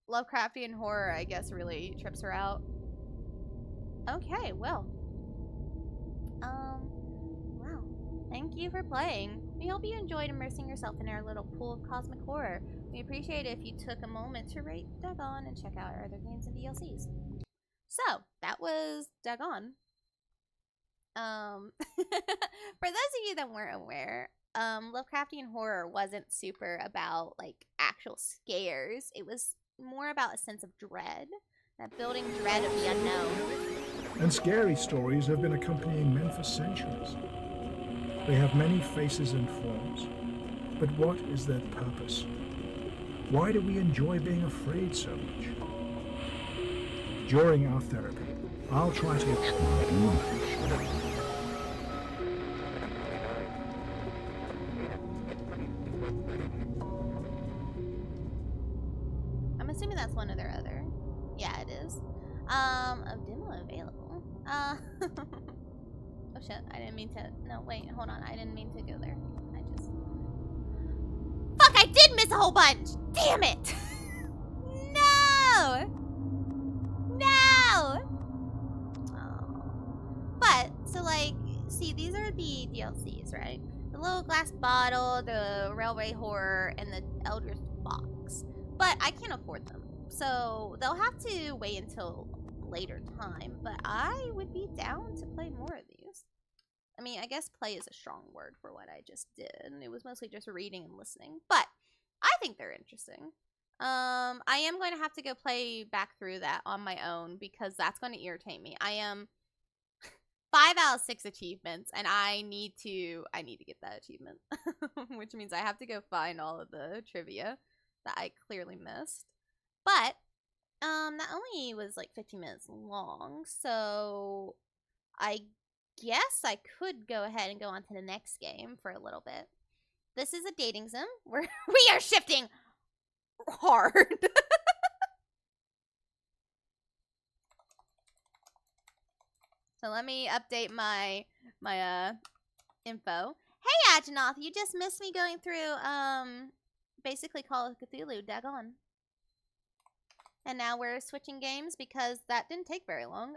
Lovecraftian horror, I guess, really trips her out. Okay, well. Wow. Thank you for playing. We hope you enjoyed immersing yourself in our little pool of cosmic horror. We appreciate it if you took a moment to rate Dagon and check out our other games and DLCs. So, that was Dagon. For those of you that weren't aware, Lovecraftian horror wasn't super about, like, actual scares. It was more about a sense of dread. That building dread of the unknown. And scary stories have been accompanying men for centuries. They have many faces and forms. But what is their purpose? Why do we enjoy being afraid so much? During our therapy, I'll try to I'm assuming that's one of their other. Yeah, it is. A demo available. Oh shit, I didn't mean to. No, wait, hold on. I didn't mean to go there. Fuck, I did miss a whole bunch! Damn it! No! No! Oh. But, so like, see, these are the DLCs, right? The little glass bottle, the railway horror, and the Eldritch box. But I can't afford them. So they'll have to wait until later time, but I would be down to play more of these. I mean, I guess play is a strong word for what I just did. It was mostly just reading and listening, but I think they're interesting. I am going to have to go play back through that on my own because that's going to irritate me. I am 5 out of 6 achievements, and I need to get that achievement, which means I have to go find all of the trivia that I clearly missed. But that only was like 15 minutes long, so I guess I could go ahead and go on to the next game for a little bit. This is a dating sim where we are shifting hard. So let me update my info. Hey Agenoth, you just missed me going through basically Call of Cthulhu, Dagon. And now we're switching games because that didn't take very long.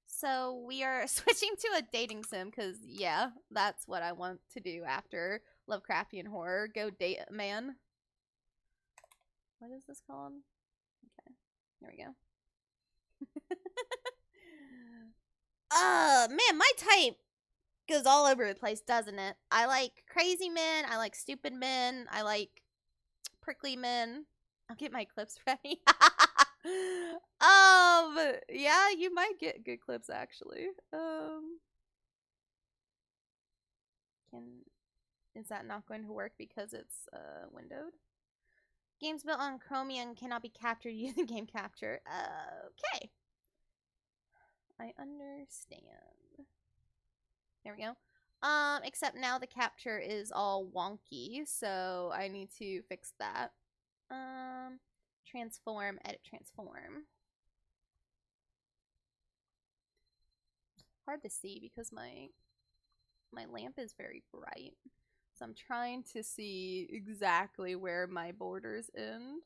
So we are switching to a dating sim because yeah, that's what I want to do after Lovecraftian horror. Go date a man. What is this called? Okay, here we go. Man, my type goes all over the place, doesn't it? I like crazy men, I like stupid men, I like prickly men. I'll get my clips ready. Yeah, you might get good clips actually. Is that not going to work because it's windowed? Games built on Chromium cannot be captured using game capture. Okay. I understand. There we go. Except now the capture is all wonky, so I need to fix that. Transform, edit transform. Hard to see because my lamp is very bright. So I'm trying to see exactly where my borders end.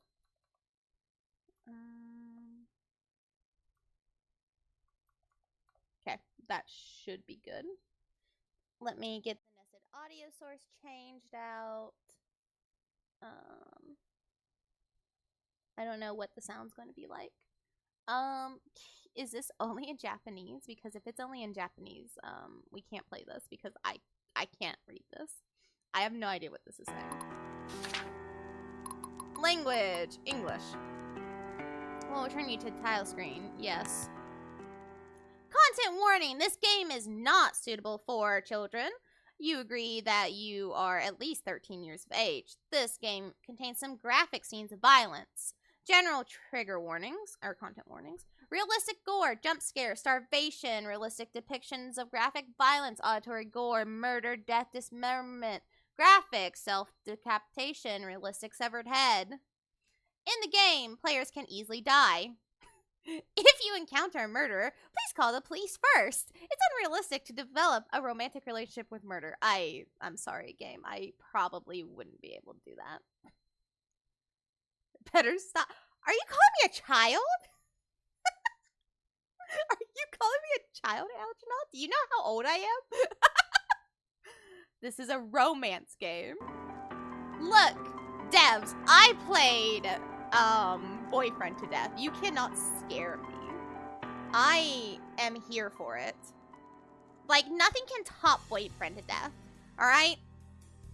Okay, that should be good. Let me get the nested audio source changed out. I don't know what the sound's going to be like. Is this only in Japanese? Because if it's only in Japanese, we can't play this because I can't read this. I have no idea what this is saying. Language, English. We'll return you to the title screen. Yes. Content warning. This game is not suitable for children. You agree that you are at least 13 years of age. This game contains some graphic scenes of violence. General trigger warnings, or content warnings. Realistic gore, jump scare, starvation, realistic depictions of graphic violence, auditory gore, murder, death, dismemberment, graphic, self-decapitation, realistic severed head. In the game, players can easily die. If you encounter a murderer, please call the police first. It's unrealistic to develop a romantic relationship with murder. I'm sorry, game. I probably wouldn't be able to do that. Better stop. Are you calling me a child? Are you calling me a child, Algernon? Do you know how old I am? This is a romance game. Look, devs, I played Boyfriend to death. You cannot scare me. I am here for it. Like, nothing can top Boyfriend to death. Alright?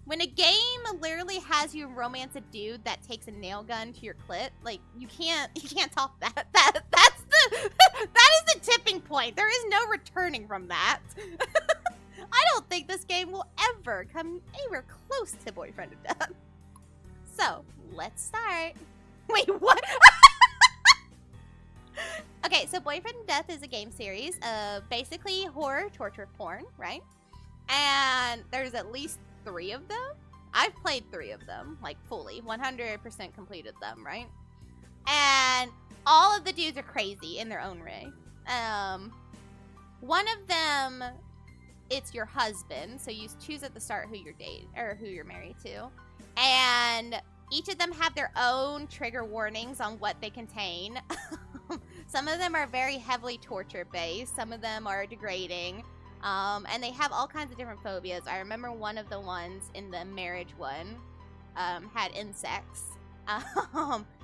When a game literally has you romance a dude that takes a nail gun to your clit, like, you can't top that. That is the tipping point. There is no returning from that. I don't think this game will ever come anywhere close to Boyfriend to death. So, let's start. Wait, what? Okay, so Boyfriend to Death is a game series of basically horror torture porn, right? And there's at least 3 of them. I've played 3 of them, like fully, 100% completed them, right? And all of the dudes are crazy in their own way. One of them, it's your husband, so you choose at the start who you're dating or who you're married to, and each of them have their own trigger warnings on what they contain. Some of them are very heavily torture-based. Some of them are degrading. And they have all kinds of different phobias. I remember one of the ones in the marriage one had insects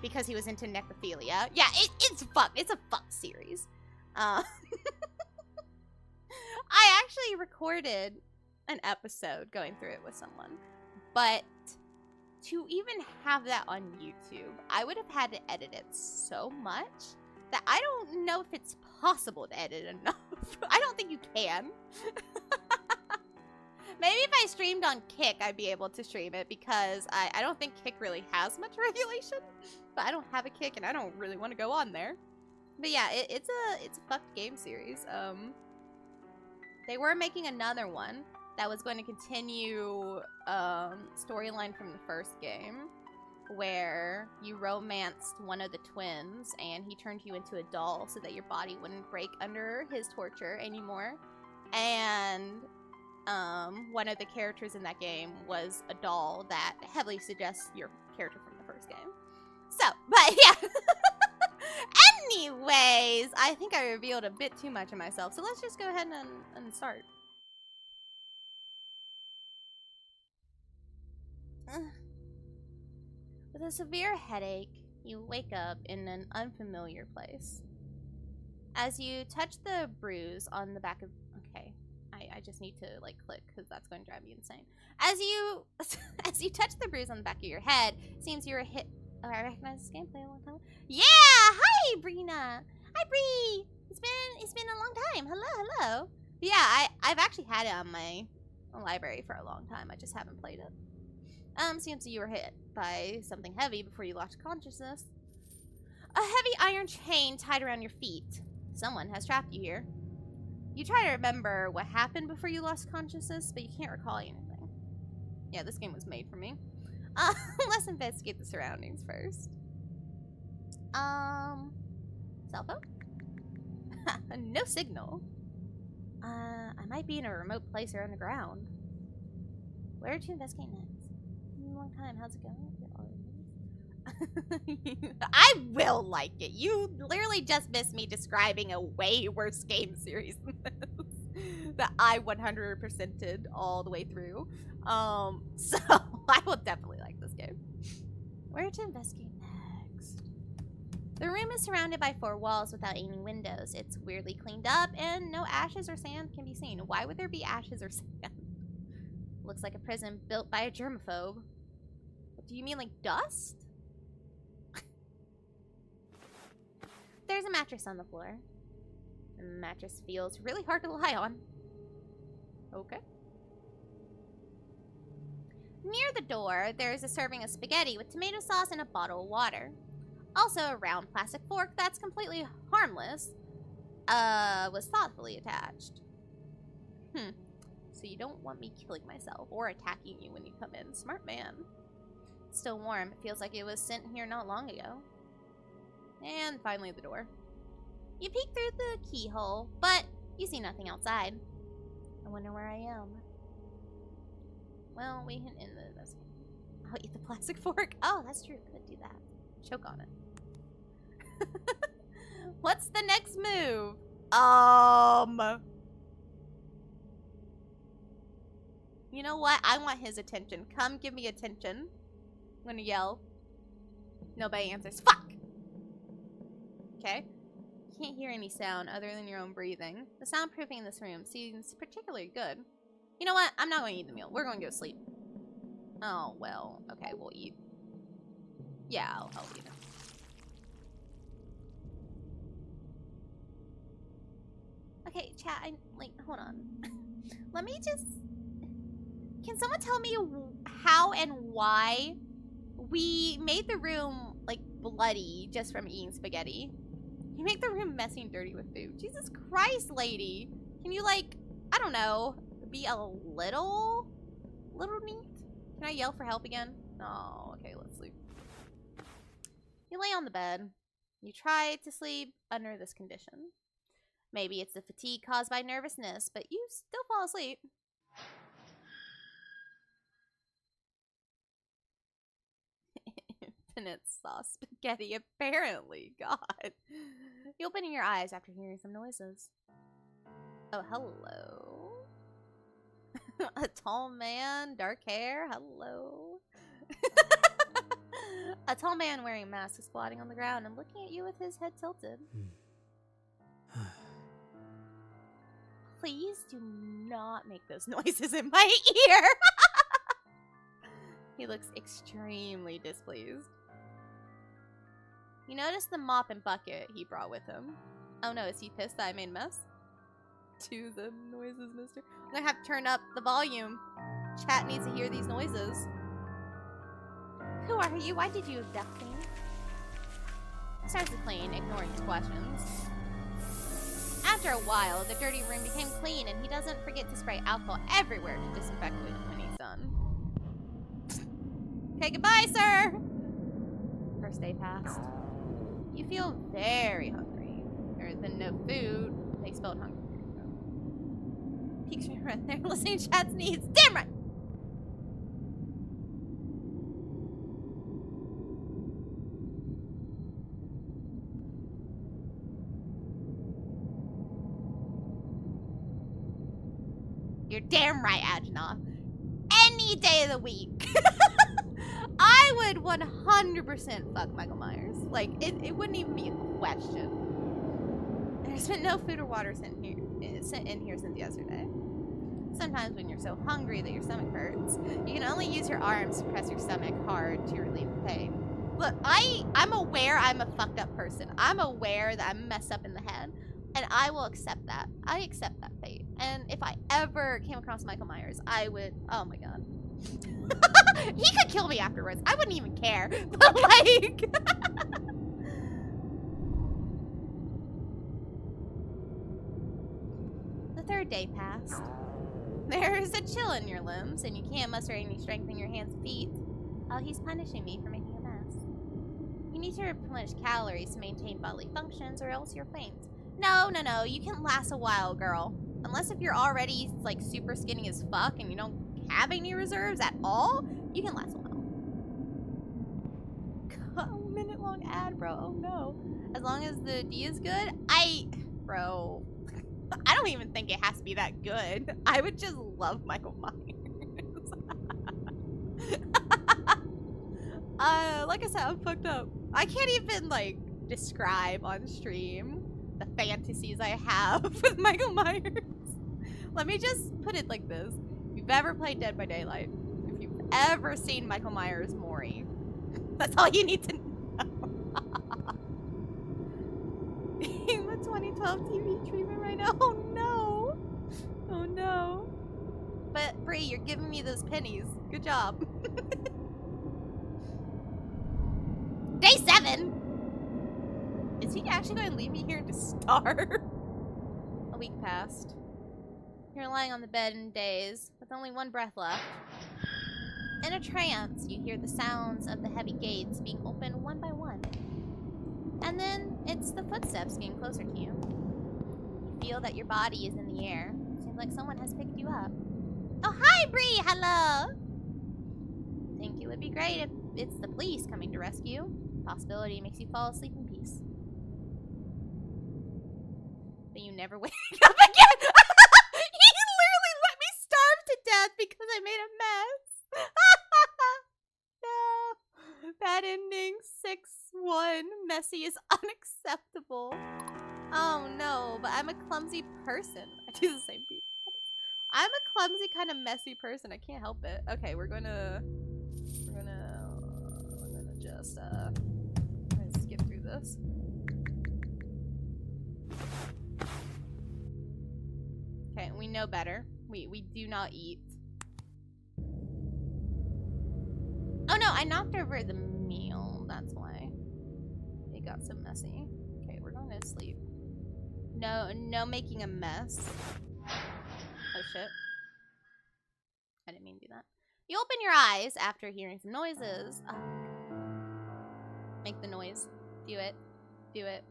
because he was into necrophilia. Yeah, it's a fuck series. I actually recorded an episode going through it with someone, but to even have that on YouTube, I would have had to edit it so much that I don't know if it's possible to edit enough. I don't think you can. Maybe if I streamed on Kick, I'd be able to stream it because I don't think Kick really has much regulation. But I don't have a Kick and I don't really want to go on there. But yeah, it's a fucked game series. They were making another one that was going to continue storyline from the first game. where you romanced one of the twins and he turned you into a doll so that your body wouldn't break under his torture anymore. And one of the characters in that game was a doll that heavily suggests your character from the first game. So, but yeah. Anyways, I think I revealed a bit too much of myself, so let's just go ahead and start. With a severe headache, you wake up in an unfamiliar place. As you touch the bruise on the back of... Okay, I just need to, like, click, because that's going to drive me insane. As you touch the bruise on the back of your head, it seems you're hit... Oh, I recognize this game. Played a long time. Yeah! Hi, Brina! Hi, Bree! It's been a long time. Hello. Yeah, I've actually had it on my library for a long time. I just haven't played it. Seems you were hit by something heavy before you lost consciousness. A heavy iron chain tied around your feet. Someone has trapped you here. You try to remember what happened before you lost consciousness, but you can't recall anything. Yeah, this game was made for me. Let's investigate the surroundings first. Cell phone? No signal. I might be in a remote place or underground. Where to investigate next? Long time. How's it going? I will like it. You literally just missed me describing a way worse game series than this that I 100%ed all the way through. So I will definitely like this game. Where to investigate next? The room is surrounded by 4 walls without any windows. It's weirdly cleaned up and no ashes or sand can be seen. Why would there be ashes or sand? Looks like a prison built by a germaphobe. Do you mean like dust? There's a mattress on the floor. The mattress feels really hard to lie on. Okay. Near the door, there is a serving of spaghetti with tomato sauce and a bottle of water. Also, a round plastic fork that's completely harmless was thoughtfully attached. So you don't want me killing myself or attacking you when you come in. Smart man. It's still warm. It feels like it was sent here not long ago. And finally the door. You peek through the keyhole, but you see nothing outside. I wonder where I am. Well, we can end this. I'll eat the plastic fork. Oh, that's true. Could do that. Choke on it. What's the next move? You know what? I want his attention. Come give me attention. I'm gonna yell. Nobody answers. Fuck! Okay. You can't hear any sound other than your own breathing. The soundproofing in this room seems particularly good. You know what? I'm not going to eat the meal. We're going to go to sleep. Oh, well. Okay, we'll eat. Yeah, I'll eat it. Okay, chat, hold on. Let me just... Can someone tell me how and why we made the room, bloody just from eating spaghetti? You make the room messy and dirty with food. Jesus Christ, lady. Can you, I don't know, be a little neat? Can I yell for help again? Oh, okay, let's sleep. You lay on the bed. You try to sleep under this condition. Maybe it's the fatigue caused by nervousness, but you still fall asleep. Infinite sauce spaghetti, apparently. God. You open your eyes after hearing some noises. Oh, hello. A tall man, dark hair, hello. A tall man wearing a mask is squatting on the ground and looking at you with his head tilted. Please do not make those noises in my ear. He looks extremely displeased. You notice the mop and bucket he brought with him. Oh no, is he pissed that I made a mess? To the noises, mister. I'm gonna have to turn up the volume. Chat needs to hear these noises. Who are you? Why did you abduct me? He starts to clean, ignoring his questions. After a while, the dirty room became clean, and he doesn't forget to spray alcohol everywhere to disinfect it when he's done. Okay, goodbye, sir! first day passed. You feel very hungry. Or the no food, they spelled hungry. Peeks me right there, listening to chat's needs. Damn right! You're damn right, Ajna. Any day of the week. I would 100% fuck Michael Myers. Like, it wouldn't even be a question. There's been no food or water sent in here since yesterday. Sometimes when you're so hungry that your stomach hurts, you can only use your arms to press your stomach hard to relieve the pain. Look, I'm aware I'm a fucked up person. I'm aware that I'm messed up in the head. And I will accept that. I accept that fate. And if I ever came across Michael Myers, I would... Oh my god. He could kill me afterwards. I wouldn't even care. But like... The third day passed. There's a chill in your limbs, and you can't muster any strength in your hands and feet. Oh, he's punishing me for making a mess. You need to replenish calories to maintain bodily functions, or else you'll faint. No, you can last a while, girl. Unless if you're already, like, super skinny as fuck and you don't have any reserves at all, you can last a while. God, a minute-long ad, bro. Oh, no. As long as the D is good, Bro. I don't even think it has to be that good. I would just love Michael Myers. Like I said, I'm fucked up. I can't even, like, describe on stream the fantasies I have with Michael Myers. Let me just put it like this. If you've ever played Dead by Daylight, if you've ever seen Michael Myers Maury, that's all you need to know. The 2012 TV treatment right now. Oh no. Oh no. But Bree, you're giving me those pennies. Good job. Day 7! Is he actually going to leave me here to starve? A week passed. You're lying on the bed in daze, with only one breath left. In a trance, you hear the sounds of the heavy gates being opened one by one. And then, it's the footsteps getting closer to you. You feel that your body is in the air. Seems like someone has picked you up. Oh, hi, Bree! Hello! Think it would be great if it's the police coming to rescue. Possibility makes you fall asleep in peace. But you never wake up again! He literally let me starve to death because I made a mess! No! Bad ending, 6-1. Messy is unacceptable. Oh no, but I'm a clumsy person. I do the same thing. I'm a clumsy kind of messy person. I can't help it. Okay, we're gonna just skip through this. Okay, we know better. We do not eat. Oh no, I knocked over the meal. That's why it got so messy. Okay, we're going to sleep. No making a mess. Oh shit. I didn't mean to do that. You open your eyes after hearing some noises. Oh. Make the noise. Do it. Do it.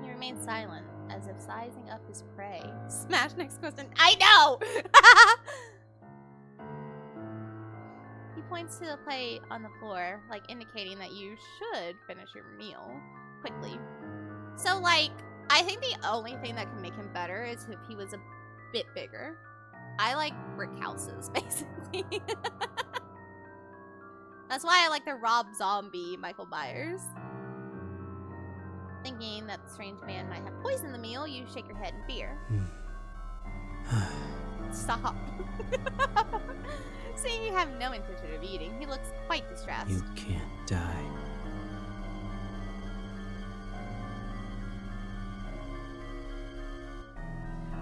He remains silent, as if sizing up his prey. Smash next question. I know! He points to the plate on the floor, like indicating that you should finish your meal quickly. So, like, I think the only thing that can make him better is if he was a bit bigger. I like brick houses, basically. That's why I like the Rob Zombie Michael Myers. Thinking that the strange man might have poisoned the meal, you shake your head in fear. Stop. Seeing you have no intention of eating, he looks quite distressed. You can't die.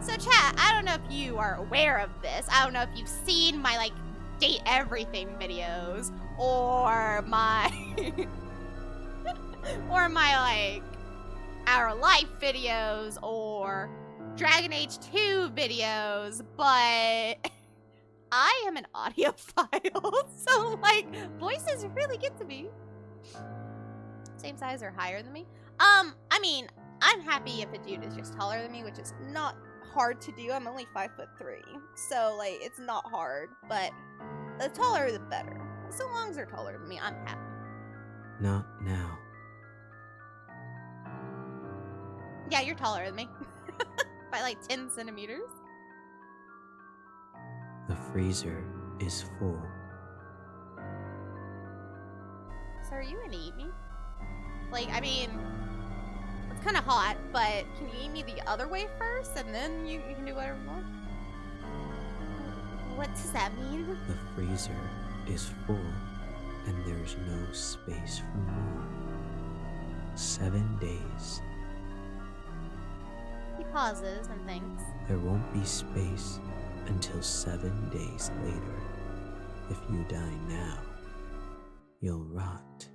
So chat, I don't know if you are aware of this. I don't know if you've seen my, like, date everything videos or my or my, like, our life videos or Dragon Age 2 videos, but I am an audiophile, so like voices really get to me. Same size or higher than me. I mean, I'm happy if a dude is just taller than me, which is not hard to do. I'm only 5'3", so like it's not hard. But the taller the better. So long as they're taller than me, I'm happy. Not now. Yeah, you're taller than me by like 10 centimeters. The freezer is full. So are you gonna eat me? Like, I mean, it's kind of hot, but can you eat me the other way first, and then you can do whatever you want? What does that mean? The freezer is full, and there's no space for more. 7 days. He pauses and thinks. There won't be space until 7 days later. If you die now, you'll rot.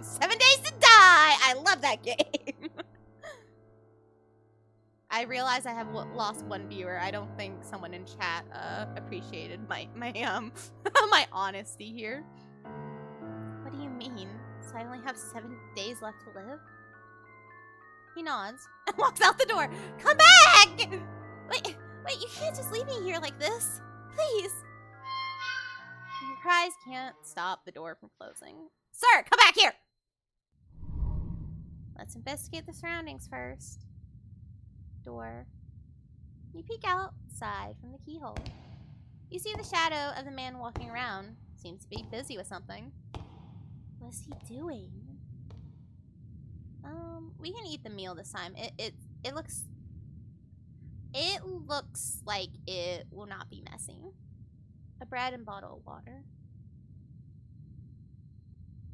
7 days to die! I love that game. I realize I have lost one viewer. I don't think someone in chat appreciated my my honesty here. What do you mean? So I only have 7 days left to live? He nods and walks out the door. Come back! Wait, you can't just leave me here like this. Please. Your cries can't stop the door from closing. Sir, come back here! Let's investigate the surroundings first. Door. You peek outside from the keyhole. You see the shadow of the man walking around. Seems to be busy with something. What's he doing? We can eat the meal this time. It looks like it will not be messy. A bread and bottle of water.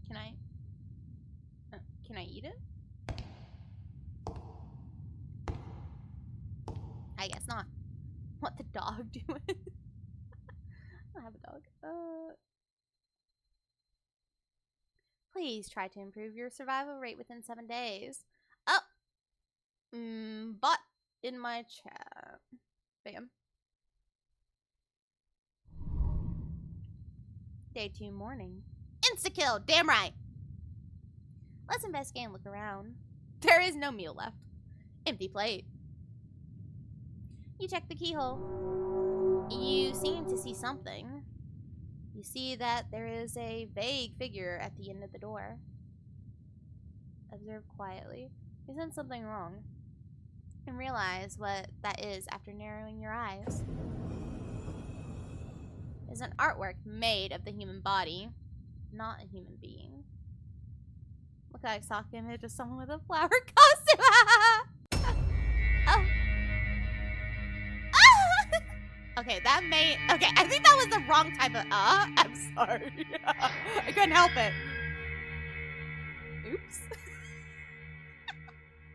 Can I eat it? I guess not. What the dog doing? I don't have a dog. Please try to improve your survival rate within 7 days. Oh! Bot in my chat. Bam. Day 2 morning. Insta-kill! Damn right! Let's investigate and look around. There is no meal left. Empty plate. You check the keyhole. You seem to see something. You see that there is a vague figure at the end of the door. Observe quietly. You sense something wrong and realize what that is after narrowing your eyes. It's an artwork made of the human body, not a human being. Look like a stock image of someone with a flower costume. Oh. Okay, that may... Okay, I think that was the wrong type of... I'm sorry. I couldn't help it. Oops.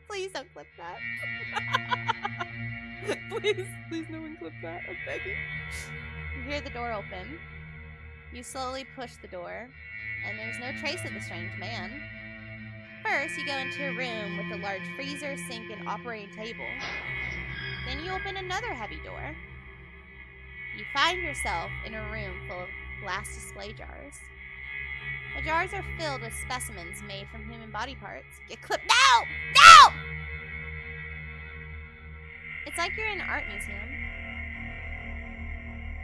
Please don't clip that. Please no one clip that. I'm begging. You hear the door open. You slowly push the door, and there's no trace of the strange man. First, you go into a room with a large freezer, sink, and operating table. Then you open another heavy door. You find yourself in a room full of glass display jars. The jars are filled with specimens made from human body parts. Get clipped. No! No! It's like you're in an art museum.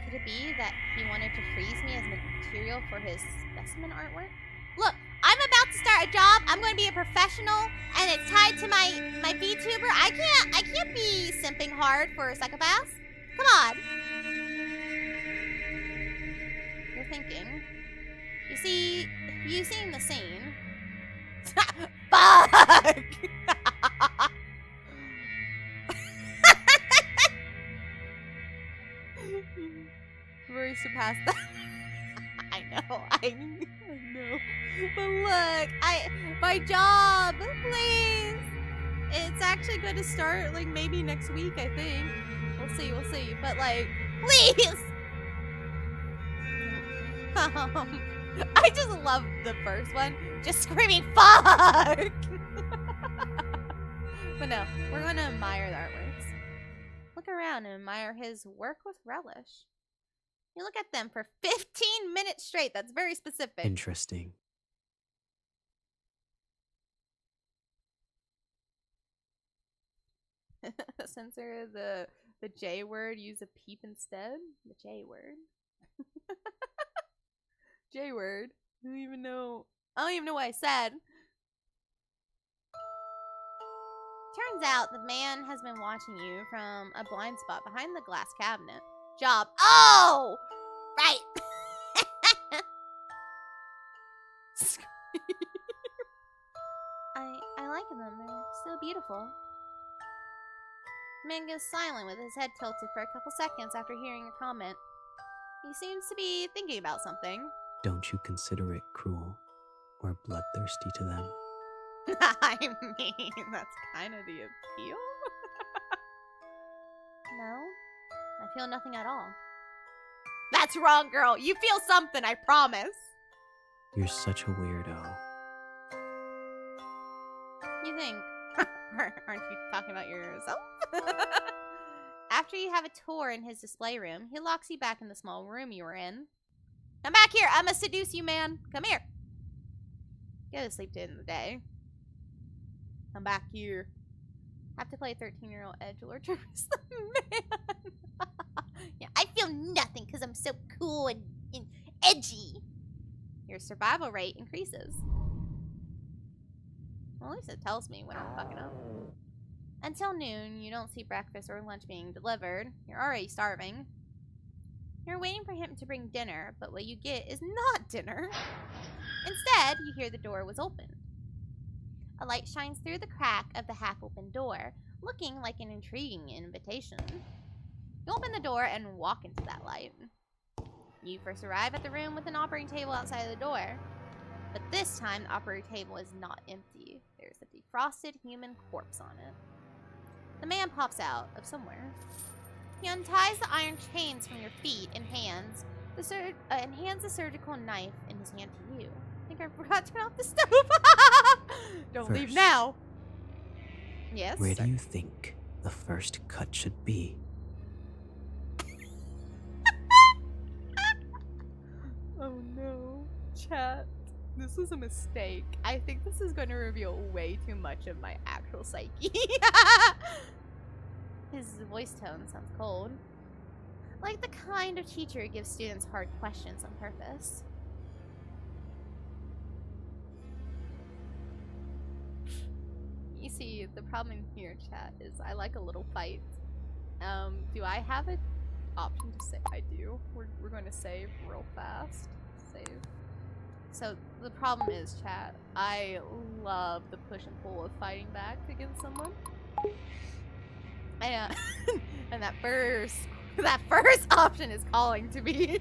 Could it be that he wanted to freeze me as material for his specimen artwork? Look, I'm about to start a job. I'm going to be a professional, and it's tied to my VTuber. I can't be simping hard for a psychopath. Come on. You're thinking. You seen the scene. Fuck! We've already surpassed that. I know. But look, my job, please. It's actually going to start like maybe next week, I think. We'll see. But like, please. I just love the first one. Just screaming, fuck! But no, we're going to admire the artworks. Look around and admire his work with relish. You look at them for 15 minutes straight. That's very specific. Interesting. Censor the J word. Use a peep instead. The J word. J word. I don't even know what I said. Turns out the man has been watching you from a blind spot behind the glass cabinet. Job. Oh! Right. I like them. They're so beautiful. The man goes silent with his head tilted for a couple seconds after hearing your comment. He seems to be thinking about something. Don't you consider it cruel or bloodthirsty to them? I mean, that's kind of the appeal. No, I feel nothing at all. That's wrong, girl. You feel something, I promise. You're such a weirdo. You think? Aren't you talking about yourself? After you have a tour in his display room, he locks you back in the small room you were in. Come back here. I'm gonna seduce you, man. Come here. Go to sleep during the day. Come back here. Have to play 13-year-old edgelord to impress the man. Yeah, I feel nothing because I'm so cool and edgy. Your survival rate increases. Well, at least it tells me when I'm fucking up. Until noon, you don't see breakfast or lunch being delivered. You're already starving. You're waiting for him to bring dinner, but what you get is not dinner. Instead, you hear the door was opened. A light shines through the crack of the half-open door, looking like an intriguing invitation. You open the door and walk into that light. You first arrive at the room with an operating table outside the door. But this time, the operating table is not empty. There's a defrosted human corpse on it. The man pops out of somewhere. He unties the iron chains from your feet and hands the surgical knife in his hand to you. I think I forgot to turn off the stove. Don't leave First, now. Yes? Where do you think the first cut should be? Oh no. Chat. This was a mistake. I think this is going to reveal way too much of my actual psyche. His voice tone sounds cold. Like the kind of teacher who gives students hard questions on purpose. You see, the problem here, chat, is I like a little fight. Do I have an option to say? I do. We're going to save real fast. Save. So the problem is, chat, I love the push and pull of fighting back against someone. And that first option is calling to me.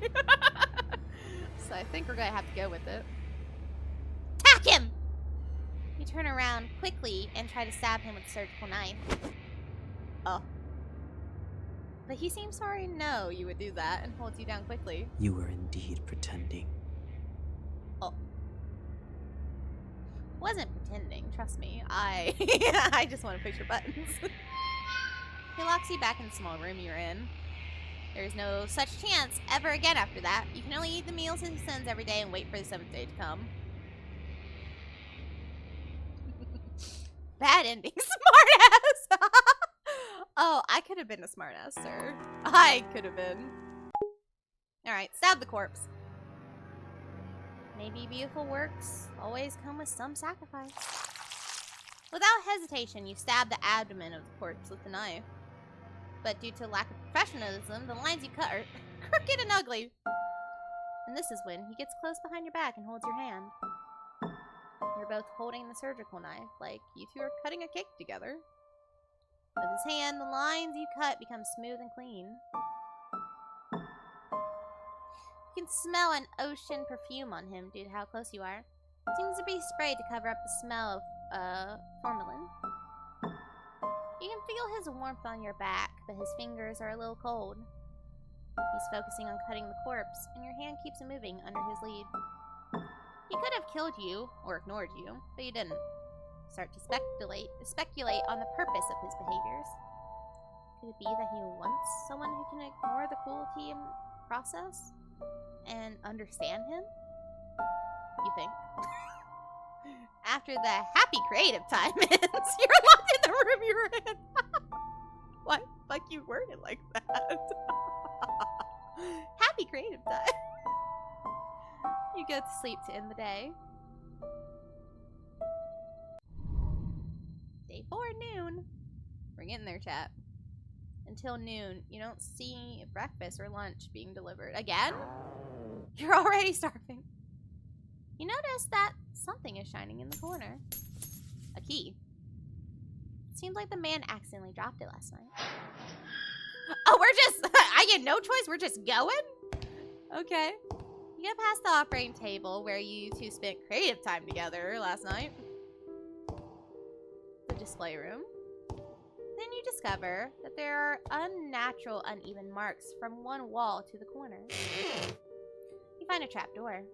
So I think we're gonna have to go with it. Attack him! You turn around quickly and try to stab him with a surgical knife. Oh. But he seems to already know you would do that and holds you down quickly. You were indeed pretending. Oh. Wasn't pretending, trust me. I just want to push your buttons. He locks you back in the small room you're in. There's no such chance ever again after that. You can only eat the meals he sends every day and wait for the 7th day to come. Bad ending, smartass! Oh, I could have been a smartass, sir. I could have been. Alright, stab the corpse. Maybe beautiful works always come with some sacrifice. Without hesitation, you stab the abdomen of the corpse with the knife. But due to lack of professionalism, the lines you cut are crooked and ugly. And this is when he gets close behind your back and holds your hand. You're both holding the surgical knife, like you two are cutting a cake together. With his hand, the lines you cut become smooth and clean. You can smell an ocean perfume on him due to how close you are. It seems to be sprayed to cover up the smell of formalin. You can feel his warmth on your back, but his fingers are a little cold. He's focusing on cutting the corpse, and your hand keeps moving under his lead. He could have killed you, or ignored you, but he didn't. Start to speculate on the purpose of his behaviors. Could it be that he wants someone who can ignore the cruelty and process and understand him? You think? After the happy creative time ends, you're locked in the room you were in. Why the fuck you word it like that? Happy creative time. You go to sleep to end the day. Day 4, noon. We're getting there, chat. Until noon, you don't see breakfast or lunch being delivered. Again? You're already starving. You notice that something is shining in the corner. A key. It seems like the man accidentally dropped it last night. Oh, we're just... I get no choice? We're just going? Okay. You get past the operating table where you two spent creative time together last night. The display room. Then you discover that there are unnatural, uneven marks from one wall to the corner. You find a trapdoor.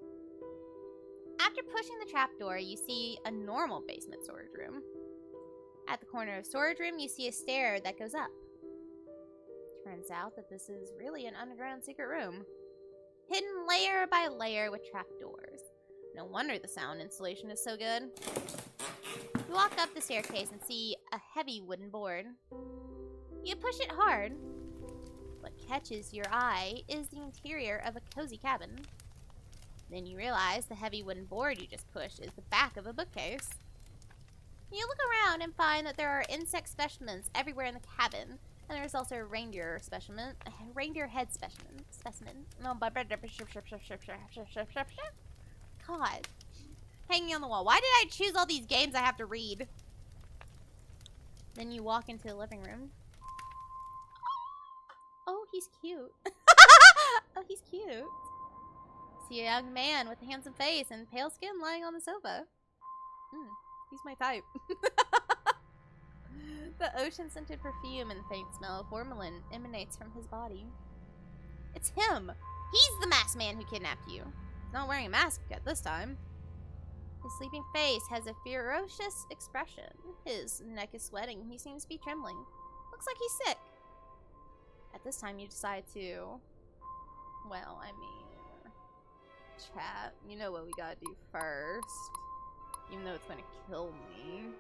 After pushing the trapdoor, you see a normal basement storage room. At the corner of storage room, you see a stair that goes up. Turns out that this is really an underground secret room. Hidden layer by layer with trapdoors. No wonder the sound insulation is so good. You walk up the staircase and see a heavy wooden board. You push it hard. What catches your eye is the interior of a cozy cabin. Then you realize the heavy wooden board you just pushed is the back of a bookcase. You look around and find that there are insect specimens everywhere in the cabin, and there's also a reindeer specimen, a reindeer head specimen. No, but God, hanging on the wall. Why did I choose all these games I have to read? Then you walk into the living room. Oh, he's cute. Oh, he's cute. See a young man with a handsome face and pale skin lying on the sofa. He's my type. The ocean-scented perfume and faint smell of formalin emanates from his body. It's him! He's the masked man who kidnapped you. He's not wearing a mask at this time. His sleeping face has a ferocious expression. His neck is sweating. He seems to be trembling. Looks like he's sick. At this time, you decide to... Well, I mean... Chat, you know what we gotta do first. Even though it's gonna kill me.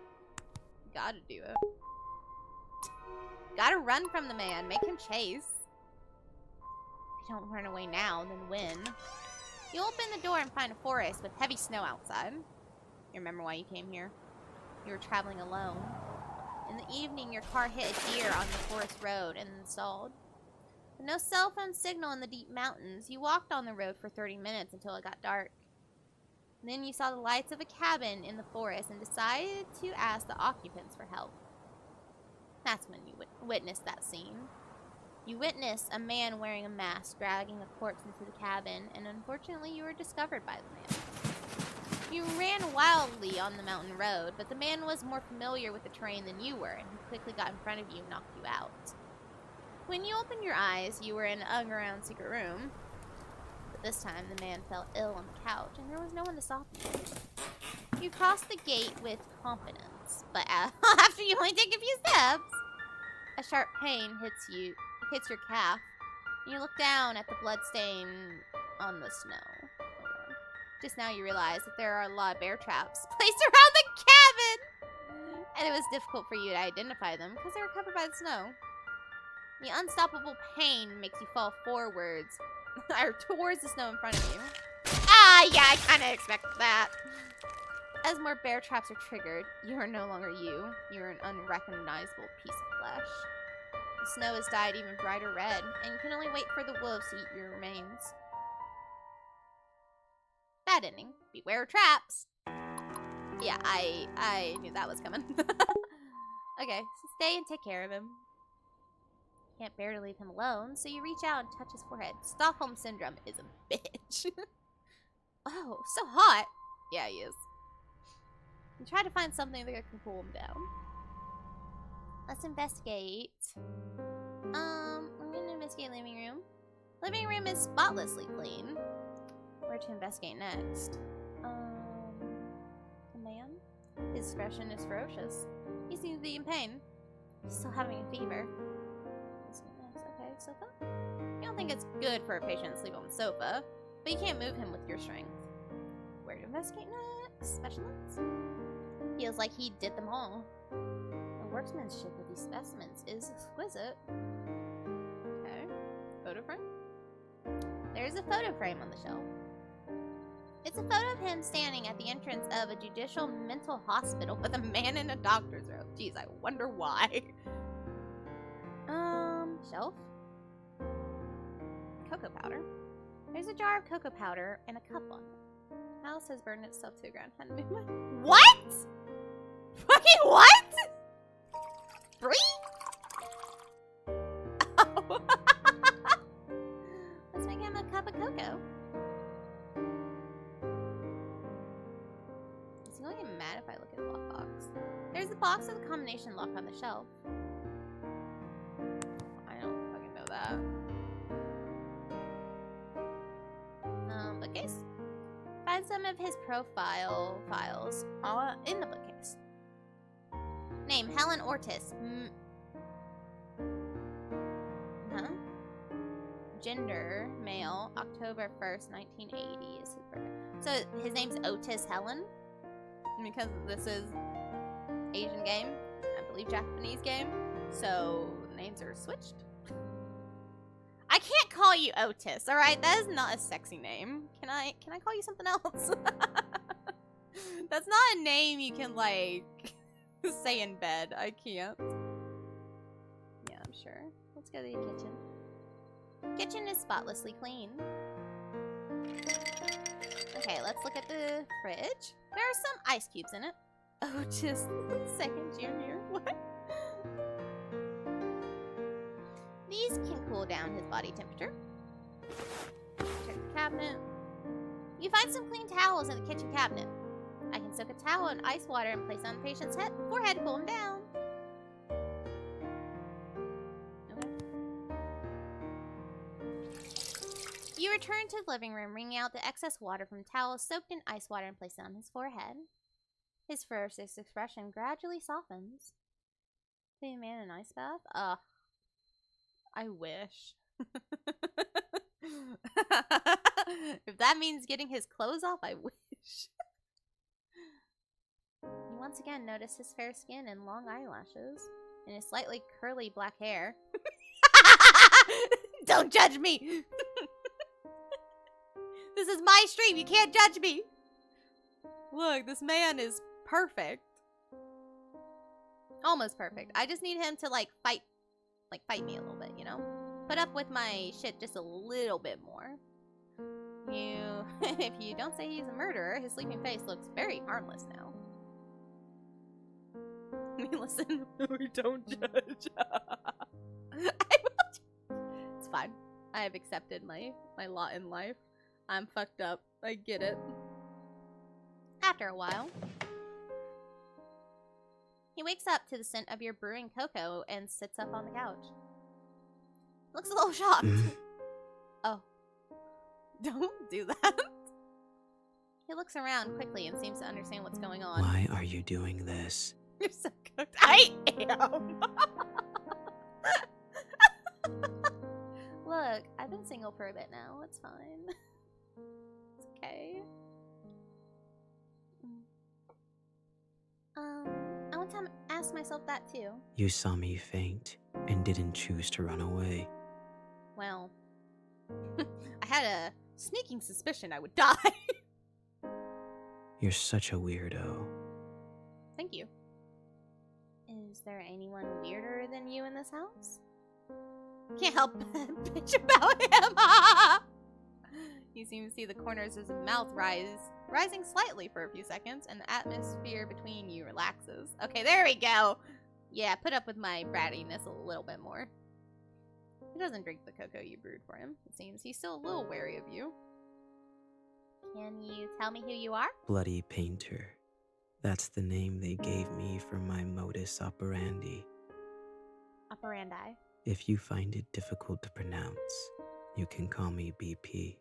Gotta do it. Gotta run from the man. Make him chase. If you don't run away now, then when? You open the door and find a forest with heavy snow outside. You remember why you came here? You were traveling alone. In the evening, your car hit a deer on the forest road and then stalled. With no cell phone signal in the deep mountains, you walked on the road for 30 minutes until it got dark. Then you saw the lights of a cabin in the forest and decided to ask the occupants for help. That's when you witnessed that scene. You witnessed a man wearing a mask dragging a corpse into the cabin, and unfortunately you were discovered by the man. You ran wildly on the mountain road, but the man was more familiar with the terrain than you were, and he quickly got in front of you and knocked you out. When you opened your eyes, you were in an underground secret room. But this time, the man fell ill on the couch, and there was no one to stop you. You crossed the gate with confidence, but after you only take a few steps, a sharp pain hits your calf, and you look down at the blood stain on the snow. Just now you realize that there are a lot of bear traps placed around the cabin, and it was difficult for you to identify them because they were covered by the snow. The unstoppable pain makes you fall forwards, or towards the snow in front of you. Ah, yeah, I kind of expected that. As more bear traps are triggered, you are no longer you. You are an unrecognizable piece of flesh. The snow has dyed even brighter red, and you can only wait for the wolves to eat your remains. Bad ending. Beware traps. Yeah, I knew that was coming. Okay, so stay and take care of him. Can't bear to leave him alone, so you reach out and touch his forehead. Stockholm Syndrome is a bitch. Oh, so hot. Yeah, he is. You try to find something that can cool him down. Let's investigate. I'm gonna investigate living room. Living room is spotlessly clean. Where to investigate next? The man? His expression is ferocious. He seems to be in pain. He's still having a fever. Okay. sofa? You don't think it's good for a patient to sleep on the sofa, but you can't move him with your strength. Where to investigate next? Specimens? Feels like he did them all. The workmanship of these specimens is exquisite. Okay. Photo frame? There's a photo frame on the shelf. It's a photo of him standing at the entrance of a judicial mental hospital with a man in a doctor's robe. Jeez, I wonder why. Shelf? Cocoa powder. There's a jar of cocoa powder and a cup on it. House has burned itself to the ground. What? Fucking what? Brie? Oh. Let's make him a cup of cocoa. Is he gonna get mad if I look at the lockbox? There's the box of the combination lock on the shelf. I don't fucking know that. Bookcase. Find some of his profile files in the bookcase. Name, Helen Ortiz. Gender, male, October 1st, 1980 is his birthday. So his name's Otis Helen? Because this is Asian game, I believe Japanese game, so names are switched. I can't call you Otis, alright? That is not a sexy name. Can I call you something else? That's not a name you can, like, say in bed. I can't. Yeah, I'm sure. Let's go to the kitchen. Kitchen is spotlessly clean. Okay, let's look at the fridge. There are some ice cubes in it. Oh, just second junior. What? These can cool down his body temperature. Check the cabinet. You find some clean towels in the kitchen cabinet. I can soak a towel in ice water and place it on the patient's forehead to cool him down. Okay. You return to the living room, wringing out the excess water from towels soaked in ice water and place it on his forehead. His first expression gradually softens. The man in an ice bath? Ugh. I wish. If that means getting his clothes off, I wish. You once again notice his fair skin and long eyelashes, and his slightly curly black hair. Don't judge me! This is my stream, you can't judge me! Look, this man is perfect. Almost perfect. I just need him to, like, fight me a little bit, you know? Put up with my shit just a little bit more. If you don't say he's a murderer, his sleeping face looks very harmless now. Listen, we don't judge. It's fine. I have accepted my lot in life. I'm fucked up. I get it. After a while, he wakes up to the scent of your brewing cocoa and sits up on the couch. Looks a little shocked. Oh. Don't do that. He looks around quickly and seems to understand what's going on. Why are you doing this? You're so cooked. I am. Look, I've been single for a bit now. It's fine. It's okay. I want to ask myself that too. You saw me faint and didn't choose to run away. Well, I had a sneaking suspicion I would die. You're such a weirdo. Thank you. Is there anyone weirder than you in this house? Can't help but bitch about him. You seem to see the corners of his mouth rising slightly for a few seconds, and the atmosphere between you relaxes. Okay, there we go. Yeah, put up with my brattiness a little bit more. He doesn't drink the cocoa you brewed for him. It seems he's still a little wary of you. Can you tell me who you are? Bloody Painter. That's the name they gave me for my modus operandi. Operandi. If you find it difficult to pronounce, you can call me BP.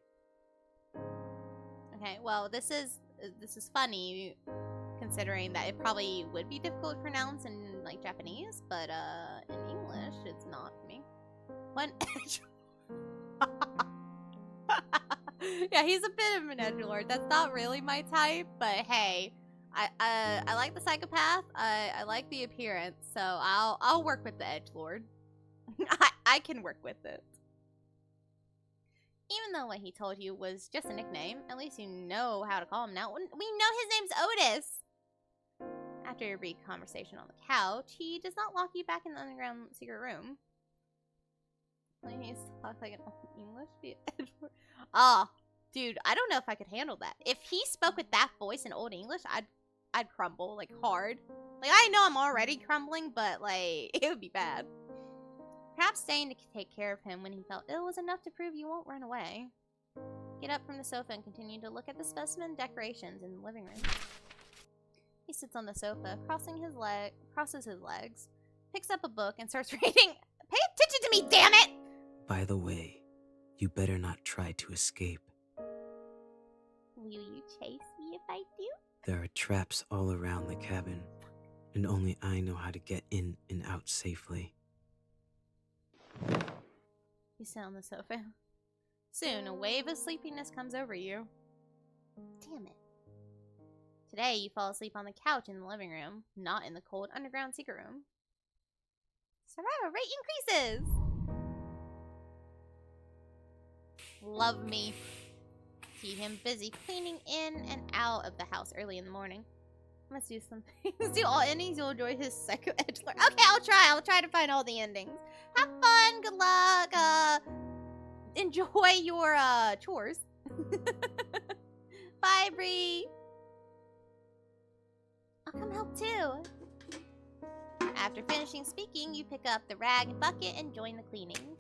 Okay, well, this is funny, considering that it probably would be difficult to pronounce in, like, Japanese, but in English, it's not for me. What an edge. Yeah, he's a bit of an edgelord. That's not really my type, but hey, I like the psychopath. I like the appearance, so I'll work with the edgelord. I can work with it. Even though what he told you was just a nickname, at least you know how to call him now. We know his name's Otis. After a brief conversation on the couch, he does not lock you back in the underground secret room. He talks like an English. Oh, dude, I don't know if I could handle that. If he spoke with that voice in Old English, I'd crumble like hard. Like I know I'm already crumbling, but like it would be bad. Perhaps staying to take care of him when he felt ill was enough to prove you won't run away. Get up from the sofa and continue to look at the specimen decorations in the living room. He sits on the sofa, crosses his legs, picks up a book, and starts reading. Pay attention to me, damn it! By the way, you better not try to escape. Will you chase me if I do? There are traps all around the cabin, and only I know how to get in and out safely. You sit on the sofa. Soon, a wave of sleepiness comes over you. Damn it. Today, you fall asleep on the couch in the living room, not in the cold underground secret room. Survival rate increases! Love me. See him busy cleaning in and out of the house early in the morning. Must do something. Do all endings, you'll enjoy his psycho edgelord. Okay, I'll try to find all the endings. Have fun, good luck, enjoy your chores. Bye, Bree. I'll come help too. After finishing speaking, you pick up the rag and bucket and join the cleaning.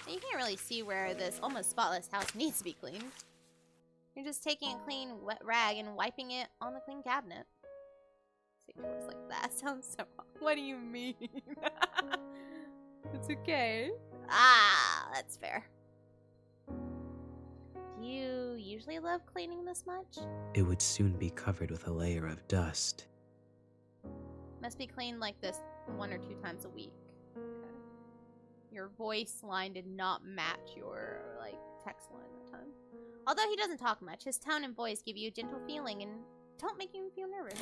Now, you can't really see where this almost spotless house needs to be cleaned. You're just taking a clean, wet rag and wiping it on the clean cabinet. Say chores like that sounds so wrong. What do you mean? It's okay. Ah, that's fair. Do you usually love cleaning this much? It would soon be covered with a layer of dust. Must be cleaned like this 1 or 2 times a week. Okay. Your voice line did not match your text line at the time. Although he doesn't talk much, his tone and voice give you a gentle feeling and don't make you feel nervous.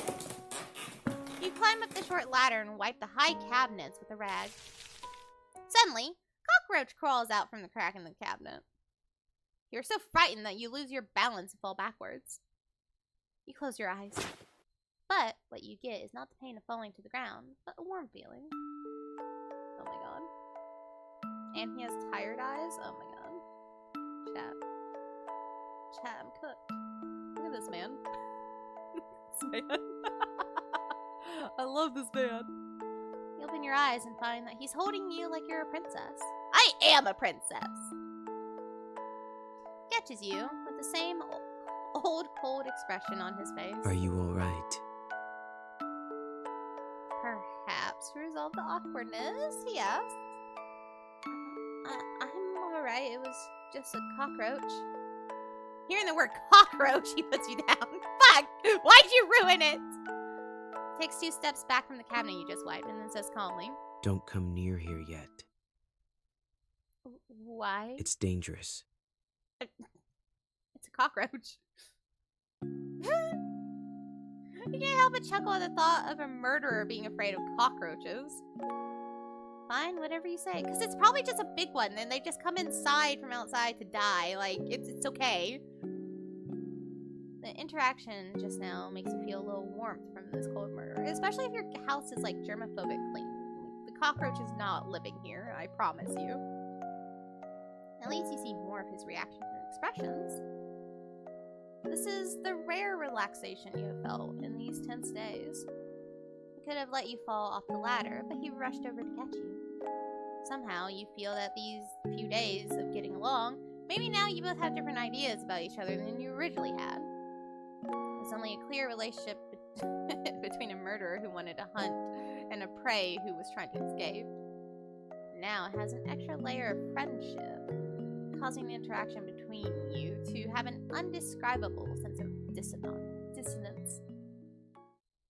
You climb up the short ladder and wipe the high cabinets with a rag. Suddenly, cockroach crawls out from the crack in the cabinet. You're so frightened that you lose your balance and fall backwards. You close your eyes. But what you get is not the pain of falling to the ground, but a warm feeling. Oh my god. And he has tired eyes? Oh my god. Chat, I'm cooked. Look at this man. This man. I love this man. You open your eyes and find that he's holding you like you're a princess. I am a princess! Catches you with the same old cold expression on his face. Are you alright? Perhaps to resolve the awkwardness, he asked. I'm alright, it was just a cockroach. Hearing the word cockroach, he puts you down. Fuck! Why'd you ruin it? Takes 2 steps back from the cabinet you just wiped and then says calmly, Don't come near here yet. Why? It's dangerous. It's a cockroach. You can't help but chuckle at the thought of a murderer being afraid of cockroaches. Fine, whatever you say. Because it's probably just a big one, and they just come inside from outside to die. Like, it's okay. The interaction just now makes you feel a little warmth from this cold murder. Especially if your house is, germophobic clean. The cockroach is not living here, I promise you. At least you see more of his reactions and expressions. This is the rare relaxation you have felt in these tense days. He could have let you fall off the ladder, but he rushed over to catch you. Somehow, you feel that these few days of getting along, maybe now you both have different ideas about each other than you originally had. There's only a clear relationship between a murderer who wanted to hunt and a prey who was trying to escape. Now it has an extra layer of friendship, causing the interaction between you to have an undescribable sense of dissonance.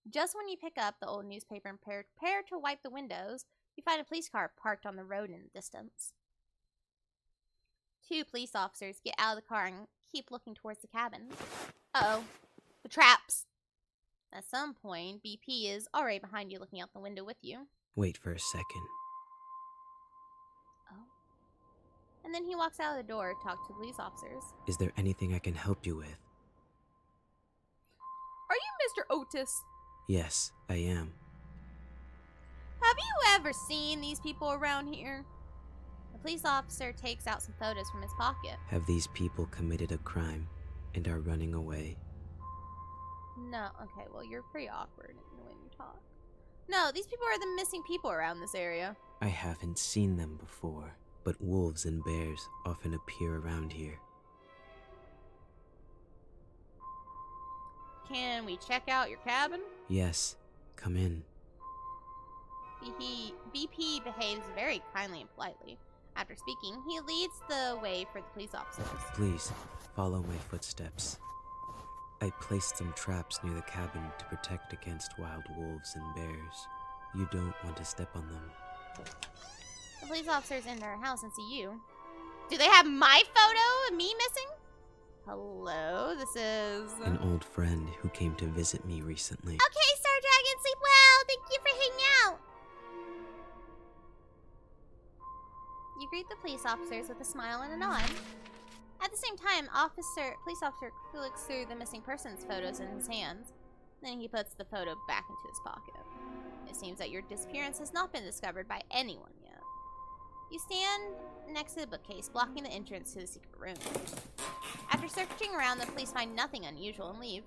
Just when you pick up the old newspaper and prepare to wipe the windows, you find a police car parked on the road in the distance. Two police officers get out of the car and keep looking towards the cabin. Uh-oh. The traps! At some point, BP is already behind you looking out the window with you. Wait for a second. Oh. And then he walks out of the door to talk to the police officers. Is there anything I can help you with? Are you Mr. Otis? Yes, I am. Have you ever seen these people around here? The police officer takes out some photos from his pocket. Have these people committed a crime and are running away? No, okay, well, you're pretty awkward when you talk. No, these people are the missing people around this area. I haven't seen them before, but wolves and bears often appear around here. Can we check out your cabin? Yes, come in. BP behaves very kindly and politely. After speaking, he leads the way for the police officers. Please, follow my footsteps. I placed some traps near the cabin to protect against wild wolves and bears. You don't want to step on them. The police officers enter our house and see you. Do they have my photo of me missing? Hello, this is... An old friend who came to visit me recently. Okay, Star Dragon, sleep well. Thank you for hanging out. You greet the police officers with a smile and a nod. At the same time, police officer looks through the missing person's photos in his hands. Then he puts the photo back into his pocket. It seems that your disappearance has not been discovered by anyone yet. You stand next to the bookcase, blocking the entrance to the secret room. After searching around, the police find nothing unusual and leave.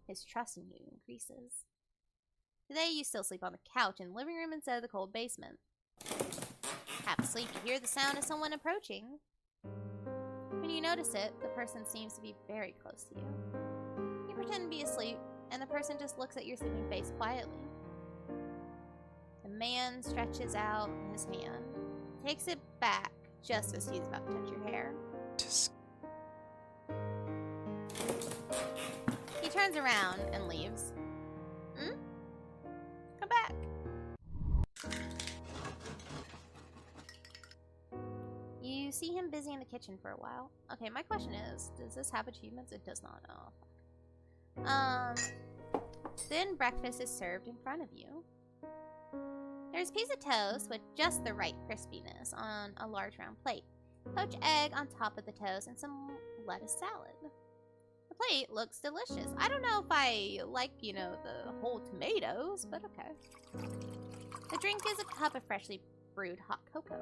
His trust in you increases. Today, you still sleep on the couch in the living room instead of the cold basement. Half asleep, you hear the sound of someone approaching. When you notice it, the person seems to be very close to you. You pretend to be asleep, and the person just looks at your sleeping face quietly. The man stretches out his hand, takes it back just as he's about to touch your hair. He turns around and leaves. Come back. You see him busy in the kitchen for a while. Okay, my question is, does this have achievements? It does not. Oh, fuck. Then breakfast is served in front of you. There's a piece of toast with just the right crispiness on a large round plate. Poached egg on top of the toast and some lettuce salad. The plate looks delicious. I don't know if I like, the whole tomatoes, but okay. The drink is a cup of freshly brewed hot cocoa.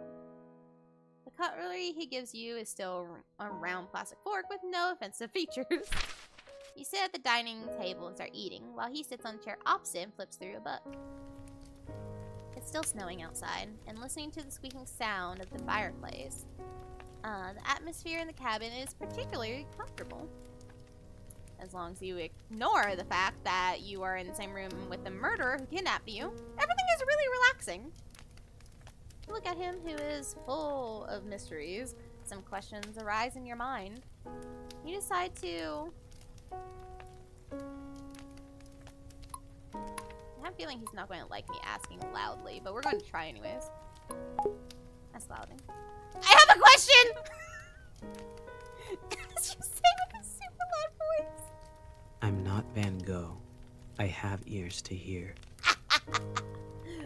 The cutlery he gives you is still a round plastic fork with no offensive features. You sit at the dining table and start eating, while he sits on the chair opposite and flips through a book. It's still snowing outside, and listening to the squeaking sound of the fireplace, the atmosphere in the cabin is particularly comfortable. As long as you ignore the fact that you are in the same room with the murderer who kidnapped you, everything is really relaxing. You look at him who is full of mysteries. Some questions arise in your mind. You decide to... I have a feeling he's not going to like me asking loudly, but we're going to try anyways. That's loudly. I have a question! Just say with a super loud voice. I'm not Van Gogh. I have ears to hear.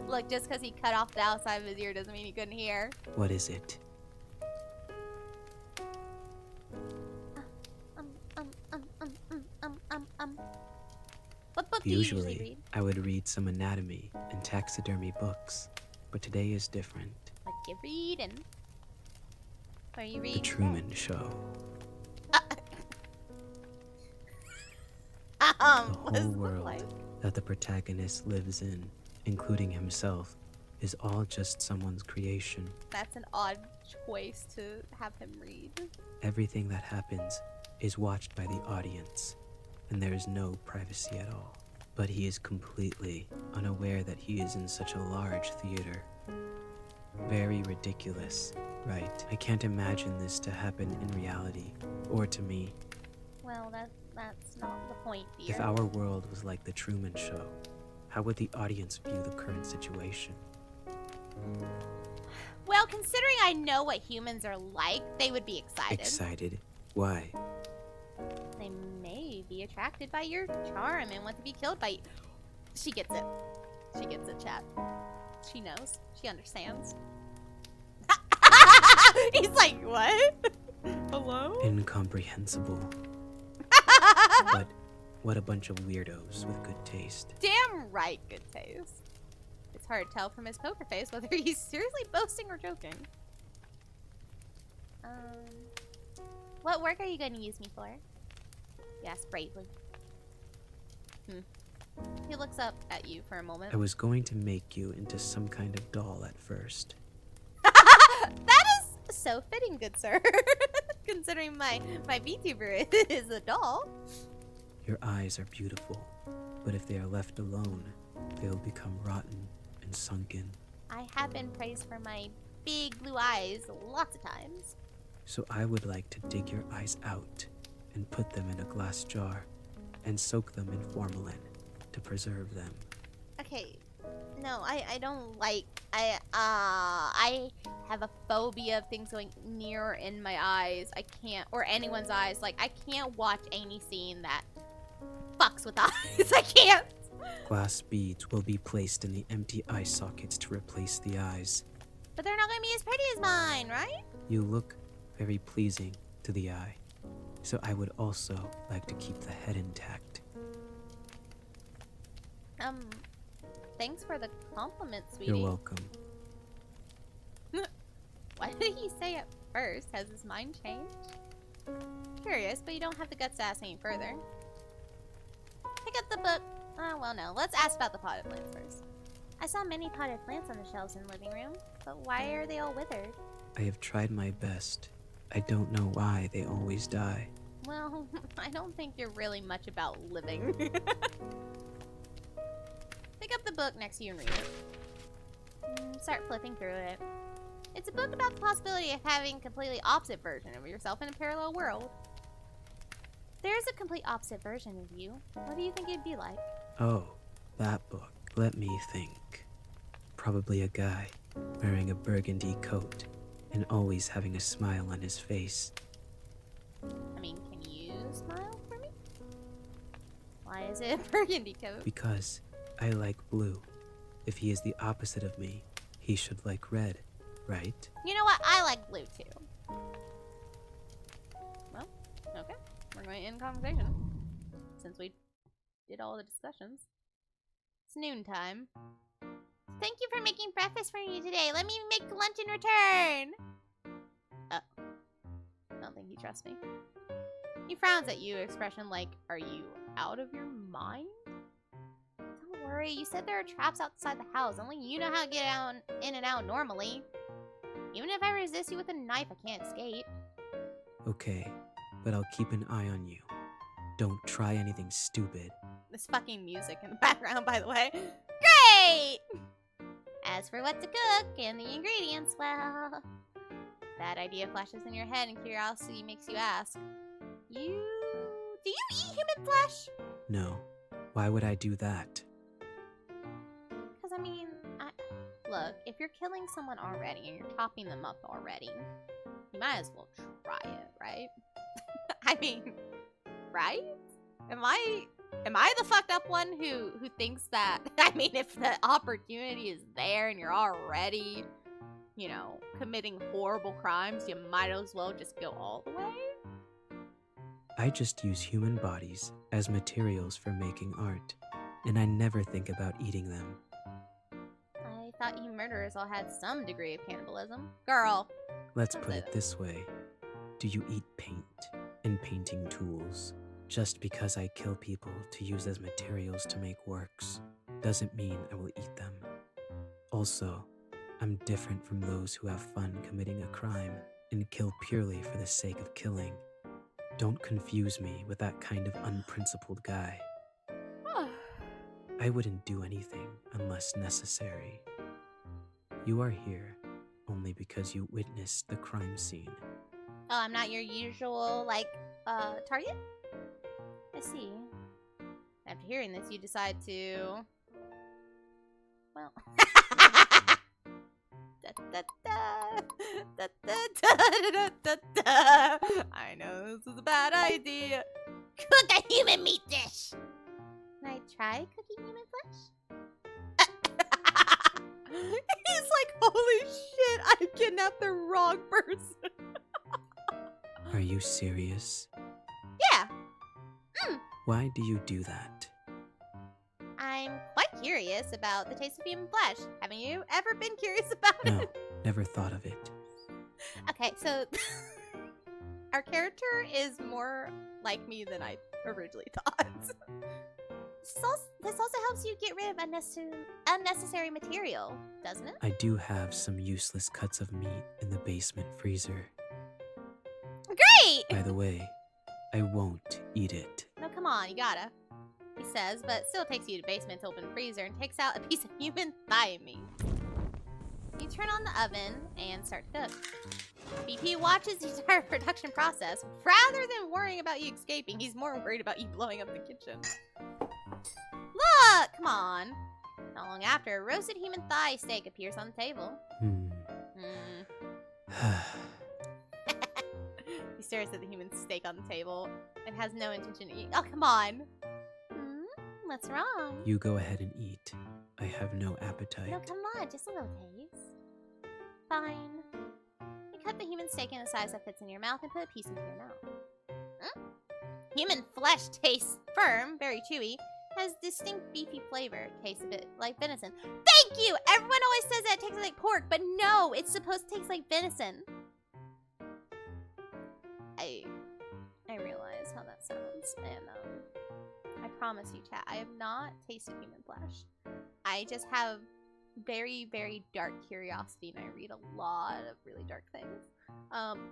Look, just because he cut off the outside of his ear doesn't mean he couldn't hear. What is it? What book do you usually Usually, read? I would read some anatomy and taxidermy books, but today is different. What you reading? What are you The reading? Truman Show. The What does whole it look world like? that the protagonist lives in, including himself, is all just someone's creation. That's an odd choice to have him read. Everything that happens is watched by the audience, and there is no privacy at all. But he is completely unaware that he is in such a large theater. Very ridiculous, right? I can't imagine this to happen in reality, or to me. Well, that's not the point, dear. If our world was like the Truman Show, how would the audience view the current situation? Well, considering I know what humans are like, they would be excited. Excited? Why? They may be attracted by your charm and want to be killed by you. She gets it. She gets it, chat. She knows. She understands. He's like, what? Hello? Incomprehensible. But what a bunch of weirdos with good taste. Damn right, good taste. It's hard to tell from his poker face whether he's seriously boasting or joking. What work are you going to use me for? Yes, bravely. He looks up at you for a moment. I was going to make you into some kind of doll at first. That is so fitting, good sir. Considering my VTuber is a doll. Your eyes are beautiful, but if they are left alone, they'll become rotten and sunken. I have been praised for my big blue eyes lots of times. So I would like to dig your eyes out and put them in a glass jar and soak them in formalin to preserve them. Okay, no, I don't like, I have a phobia of things going near in my eyes. I can't, or anyone's eyes. Like, I can't watch any scene that fucks with eyes. I can't. Glass beads will be placed in the empty eye sockets to replace the eyes. But they're not going to be as pretty as mine, right? You look very pleasing to the eye, so I would also like to keep the head intact. Thanks for the compliment, sweetie. You're welcome. What did he say at first? Has his mind changed? Curious, but you don't have the guts to ask any further. Pick up the book. Oh, well, no. Let's ask about the potted plants first. I saw many potted plants on the shelves in the living room, but why are they all withered? I have tried my best. I don't know why they always die. Well, I don't think you're really much about living. Pick up the book next to you and read it. Start flipping through it. It's a book about the possibility of having a completely opposite version of yourself in a parallel world. There's a complete opposite version of you. What do you think it'd be like? Oh, that book. Let me think. Probably a guy wearing a burgundy coat and always having a smile on his face. I mean, can you smile for me? Why is it a burgundy coat? Because I like blue. If he is the opposite of me, he should like red, right? You know what? I like blue too. Well, okay. We're going to end conversation. Since we did all the discussions. It's noontime. Thank you for making breakfast for me today. Let me make lunch in return. I don't think he trusts me. He frowns at you, expression like, are you out of your mind? Don't worry, you said there are traps outside the house. Only you know how to get out in and out normally. Even if I resist you with a knife, I can't escape. Okay, but I'll keep an eye on you. Don't try anything stupid. This fucking music in the background, by the way. Great! As for what to cook and the ingredients, well... That idea flashes in your head and curiosity makes you ask. Do you eat human flesh? No. Why would I do that? Because, I mean, look, if you're killing someone already and you're chopping them up already, you might as well try it, right? I mean, right? Am I the fucked up one who thinks that, I mean, if the opportunity is there and you're already, you know, committing horrible crimes, you might as well just go all the way? I just use human bodies as materials for making art, and I never think about eating them. I thought you murderers all had some degree of cannibalism. Girl. Let's don't put say it that. this way. Do you eat paint and painting tools? Just because I kill people to use as materials to make works doesn't mean I will eat them. Also, I'm different from those who have fun committing a crime and kill purely for the sake of killing. Don't confuse me with that kind of unprincipled guy. I wouldn't do anything unless necessary. You are here only because you witnessed the crime scene. Oh, I'm not your usual, like, target? I see. After hearing this, you decide to... Well... I know this is a bad idea. Cook a human meat dish. Can I try cooking human flesh? He's like, holy shit, I kidnapped the wrong person. Are you serious? Yeah, Why do you do that? I'm quite curious about the taste of human flesh. Haven't you ever been curious about No, it? never thought of it. Okay, so our character is more like me than I originally thought. This also helps you get rid of unnecessary material, doesn't it? I do have some useless cuts of meat in the basement freezer. Great! By the way, I won't eat it. No, come on, you gotta. He says, but still takes you to the basement to open the freezer and takes out a piece of human thigh meat. You turn on the oven and start to cook. BP watches the entire production process. Rather than worrying about you escaping, he's more worried about you blowing up the kitchen. Look! Come on. Not long after, a roasted human thigh steak appears on the table. He stares at the human steak on the table and has no intention of eating. Oh, come on. What's wrong? You go ahead and eat. I have no appetite. No, come on. Just a little taste. Fine. You cut the human steak in a size that fits in your mouth and put a piece into your mouth. Human flesh tastes firm, very chewy, has distinct beefy flavor, tastes a bit like venison. Thank you! Everyone always says that it tastes like pork, but no, it's supposed to taste like venison. I realize how that sounds, and I promise you, chat, I have not tasted human flesh. I just have very, very dark curiosity, and I read a lot of really dark things.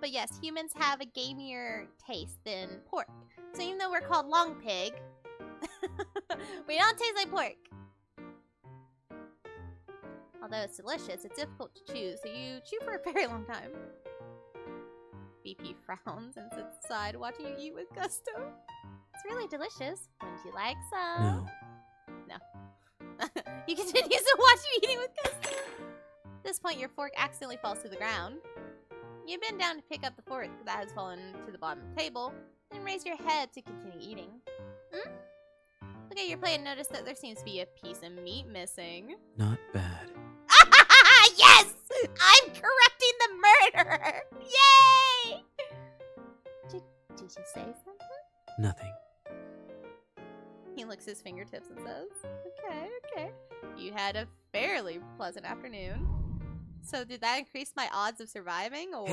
But yes, humans have a gamier taste than pork. So even though we're called long pig, we don't taste like pork. Although it's delicious, it's difficult to chew, so you chew for a very long time. BP frowns and sits aside watching you eat with gusto. It's really delicious. Wouldn't you like some? No. He continues to watch you eating with gusto. At this point, your fork accidentally falls to the ground. You bend down to pick up the fork that has fallen to the bottom of the table, then raise your head to continue eating. Look at your plate and notice that there seems to be a piece of meat missing. Not bad. Yes! I'm correcting the murderer! Yay! Did you say something? Nothing. He licks his fingertips and says, okay. You had a fairly pleasant afternoon. So did that increase my odds of surviving, or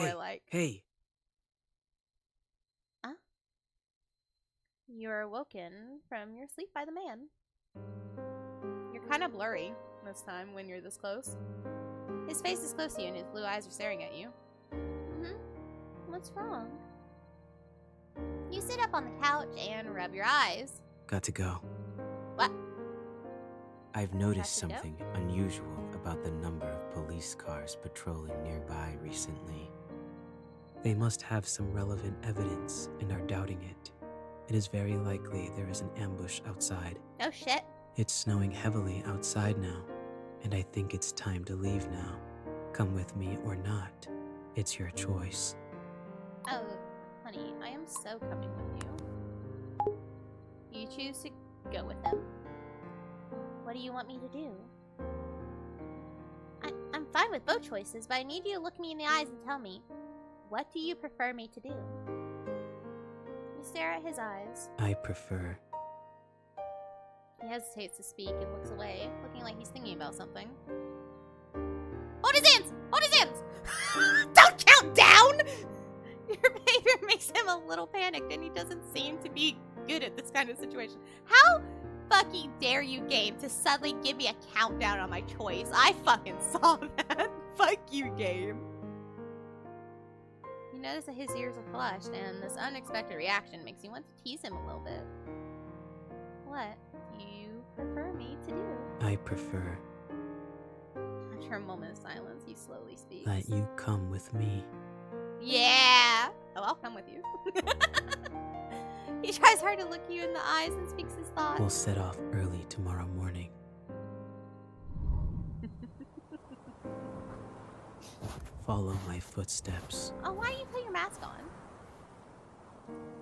Hey! Huh? You're awoken from your sleep by the man. You're kind of blurry this time when you're this close. His face is close to you and his blue eyes are staring at you. What's wrong? You sit up on the couch and rub your eyes. Got to go. What? I've noticed Got to go? something unusual about the number of police cars patrolling nearby recently. They must have some relevant evidence and are doubting it. It is very likely there is an ambush outside. Oh shit. It's snowing heavily outside now, and I think it's time to leave now. Come with me or not. It's your choice. Oh, honey, I am so coming with you. You choose to go with him? What do you want me to do? I'm fine with both choices, but I need you to look me in the eyes and tell me, what do you prefer me to do? You stare at his eyes. I prefer... He hesitates to speak and looks away, looking like he's thinking about something. Hold his hands! Hold his hands! Don't count down! Your behavior makes him a little panicked, and he doesn't seem to be good at this kind of situation. How fucking dare you, game, to suddenly give me a countdown on my choice? I fucking saw that. Fuck you, game. You notice that his ears are flushed, and this unexpected reaction makes you want to tease him a little bit. What do you prefer me to do? I prefer... After a moment of silence, he slowly speaks. that you come with me. Yeah! Oh, I'll come with you. He tries hard to look you in the eyes and speaks his thoughts. We'll set off early tomorrow morning. follow my footsteps. Oh, why do you put your mask on?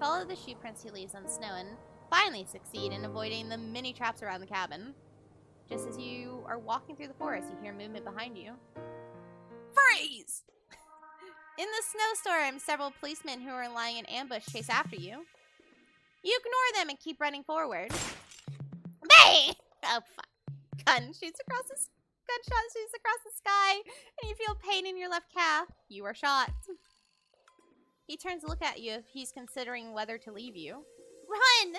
Follow the shoe prints he leaves on the snow and finally succeed in avoiding the many traps around the cabin. Just as you are walking through the forest, you hear movement behind you. Freeze! In the snowstorm, several policemen who are lying in ambush chase after you. You ignore them and keep running forward. Bang! Oh, fuck. Gunshot shoots across the sky, and you feel pain in your left calf. You are shot. He turns to look at you if he's considering whether to leave you. Run!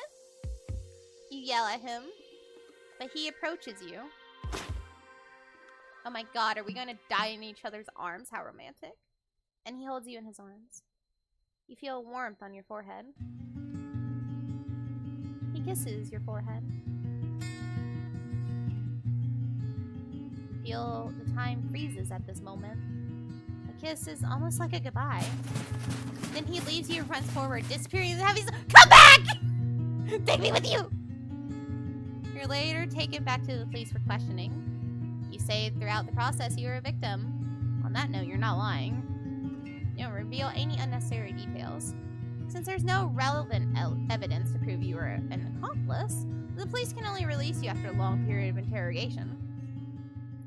You yell at him, but he approaches you. Oh my god, are we going to die in each other's arms? How romantic. And he holds you in his arms. You feel warmth on your forehead. He kisses your forehead. You feel the time freezes at this moment. The kiss is almost like a goodbye. Then he leaves you and runs forward, disappearing in the heavy snow. Come back! Take me with you! You're later taken back to the police for questioning. You say throughout the process you were a victim. On that note, you're not lying. You don't reveal any unnecessary details. Since there's no relevant evidence to prove you were an accomplice, the police can only release you after a long period of interrogation.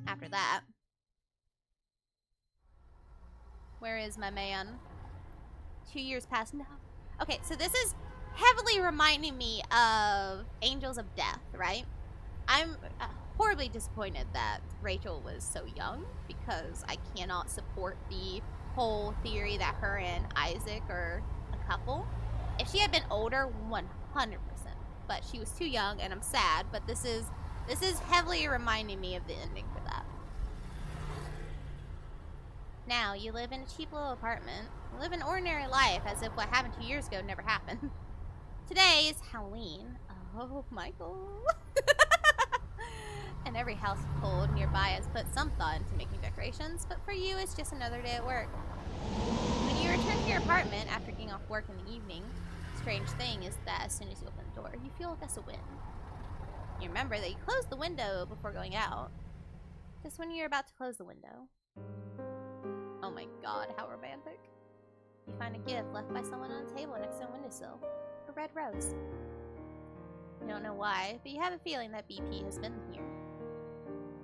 After that. Where is my man? 2 years past now. Okay, so this is heavily reminding me of Angels of Death, right? I'm horribly disappointed that Rachel was so young because I cannot support the whole theory that her and Isaac are a couple. If she had been older, 100%. But she was too young, and I'm sad. But this is heavily reminding me of the ending for that. Now you live in a cheap little apartment. You live an ordinary life as if what happened 2 years ago never happened. Today is Halloween. Oh, Michael. And every household nearby has put some thought into making decorations, but for you, it's just another day at work. When you return to your apartment after getting off work in the evening, the strange thing is that as soon as you open the door, you feel a gust of wind. You remember that you closed the window before going out. Just when you're about to close the window. Oh my god, how romantic. You find a gift left by someone on a table next to a windowsill. A red rose. You don't know why, but you have a feeling that BP has been here.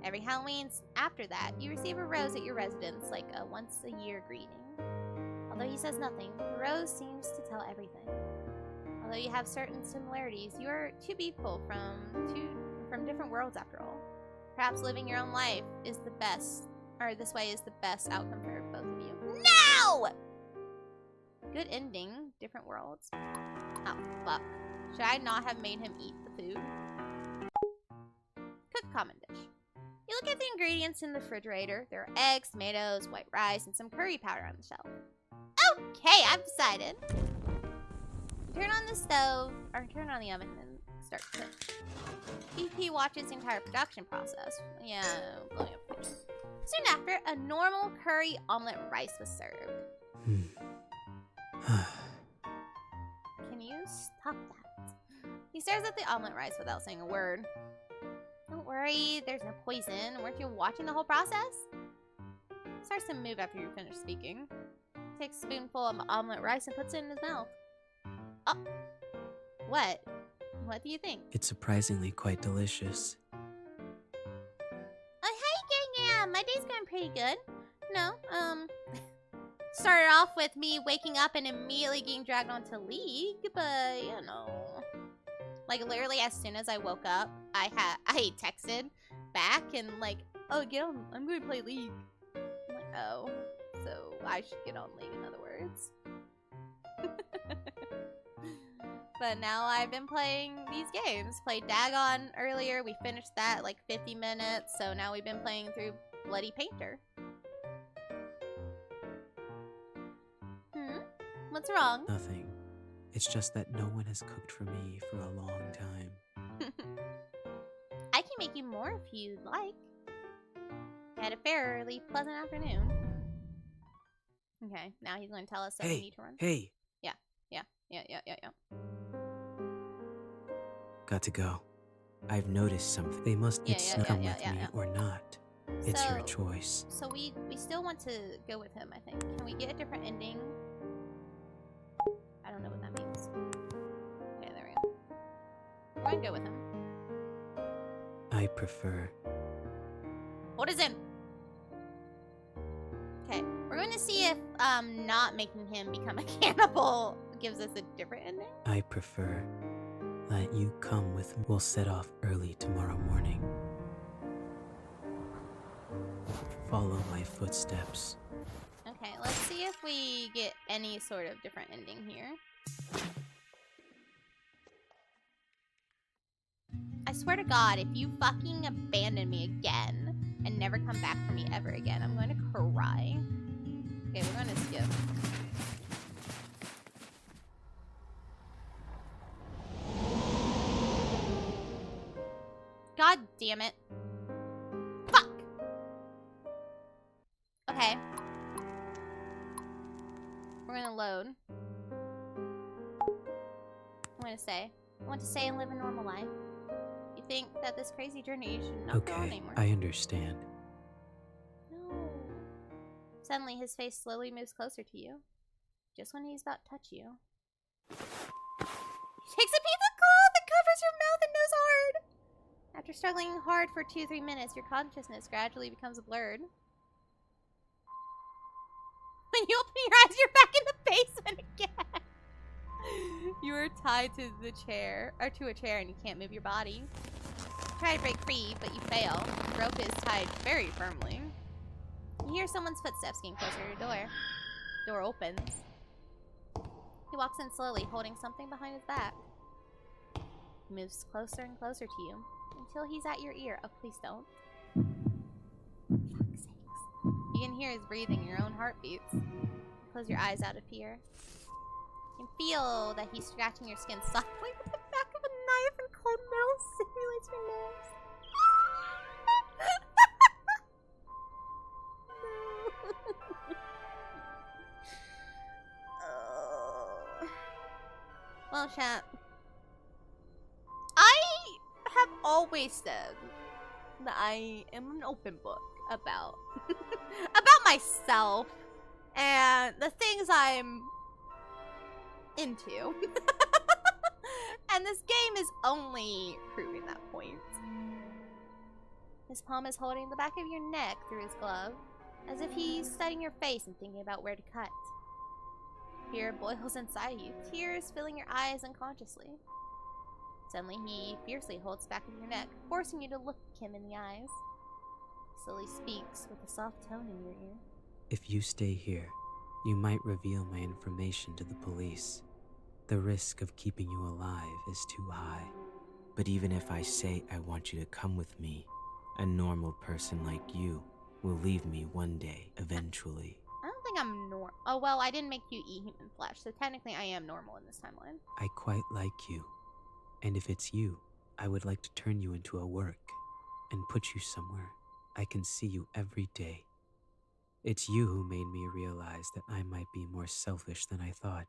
Every Halloween after that, you receive a rose at your residence, like a once-a-year greeting. Although he says nothing, the rose seems to tell everything. Although you have certain similarities, you are two people from different worlds after all. Perhaps living your own life is the best, or this way is the best outcome for both of you. No! Good ending, different worlds. Oh, fuck. Should I not have made him eat the food? Cook common dish. You look at the ingredients in the refrigerator. There are eggs, tomatoes, white rice, and some curry powder on the shelf. Okay, I've decided. Turn on the stove, or turn on the oven and start to cook. BP watches the entire production process. Yeah, blowing up the kitchen. Soon after, a normal curry omelet rice was served. Can you stop that? He stares at the omelet rice without saying a word. Don't worry, there's no poison. Weren't you watching the whole process? Starts to move after you finish speaking. Takes a spoonful of omelet rice and puts it in his mouth. Oh, what? What do you think? It's surprisingly quite delicious. Oh, hey, gang, my day's going pretty good. No, started off with me waking up and immediately getting dragged onto League, but, you know. Like, literally, as soon as I woke up, I texted back and, like, oh, get on, I'm going to play League. I'm like, oh, so I should get on League, in other words. But now I've been playing these games. Played Dagon earlier, we finished that, like, 50 minutes, so now we've been playing through Bloody Painter. What's wrong? Nothing. It's just that no one has cooked for me for a long time. I can make you more if you'd like. I had a fairly pleasant afternoon. Okay, now he's going to tell us that we need to run. Hey! Yeah. Got to go. I've noticed something. They must come with me or not. It's your choice. So we still want to go with him, I think. Can we get a different ending? I don't know what that means. Okay, there we go. We're gonna go with him. I prefer. What is in? Okay, we're going to see if not making him become a cannibal gives us a different ending. I prefer that you come with me. We'll set off early tomorrow morning. Follow my footsteps. Okay, let's see if we get any sort of different ending here. I swear to God, if you fucking abandon me again and never come back for me ever again, I'm going to cry. Okay, we're going to skip. God damn it. Fuck! Okay. We're gonna load. I'm gonna say. I want to stay and live a normal life. You think that this crazy journey should not go on Okay, anymore? I understand. No. Suddenly, his face slowly moves closer to you. Just when he's about to touch you. He takes a piece of cloth that covers your mouth and nose hard. After struggling hard for 2-3 minutes, your consciousness gradually becomes blurred. When you open your eyes, you're back in the basement again. You are tied to the chair, or to a chair, and you can't move your body. You try to break free, but you fail. The rope is tied very firmly. You hear someone's footsteps getting closer to your door. Door opens. He walks in slowly, holding something behind his back. He moves closer and closer to you, until he's at your ear. Oh, please don't. Fuck's sakes. You can hear his breathing, your own heartbeats. Close your eyes out of fear. You can feel that he's scratching your skin softly with the back of a knife, and cold metal simulates your nerves. Oh. Well, chat. I have always said that I am an open book about about myself and the things I'm into. And this game is only proving that point. His palm is holding the back of your neck through his glove, as if he's studying your face and thinking about where to cut. Fear boils inside you, tears filling your eyes unconsciously. Suddenly, he fiercely holds the back of your neck, forcing you to look him in the eyes. He slowly speaks with a soft tone in your ear. If you stay here, you might reveal my information to the police. The risk of keeping you alive is too high. But even if I say I want you to come with me, a normal person like you will leave me one day, eventually. I don't think I'm normal. Oh, well, I didn't make you eat human flesh, so technically I am normal in this timeline. I quite like you. And if it's you, I would like to turn you into a work and put you somewhere I can see you every day. It's you who made me realize that I might be more selfish than I thought.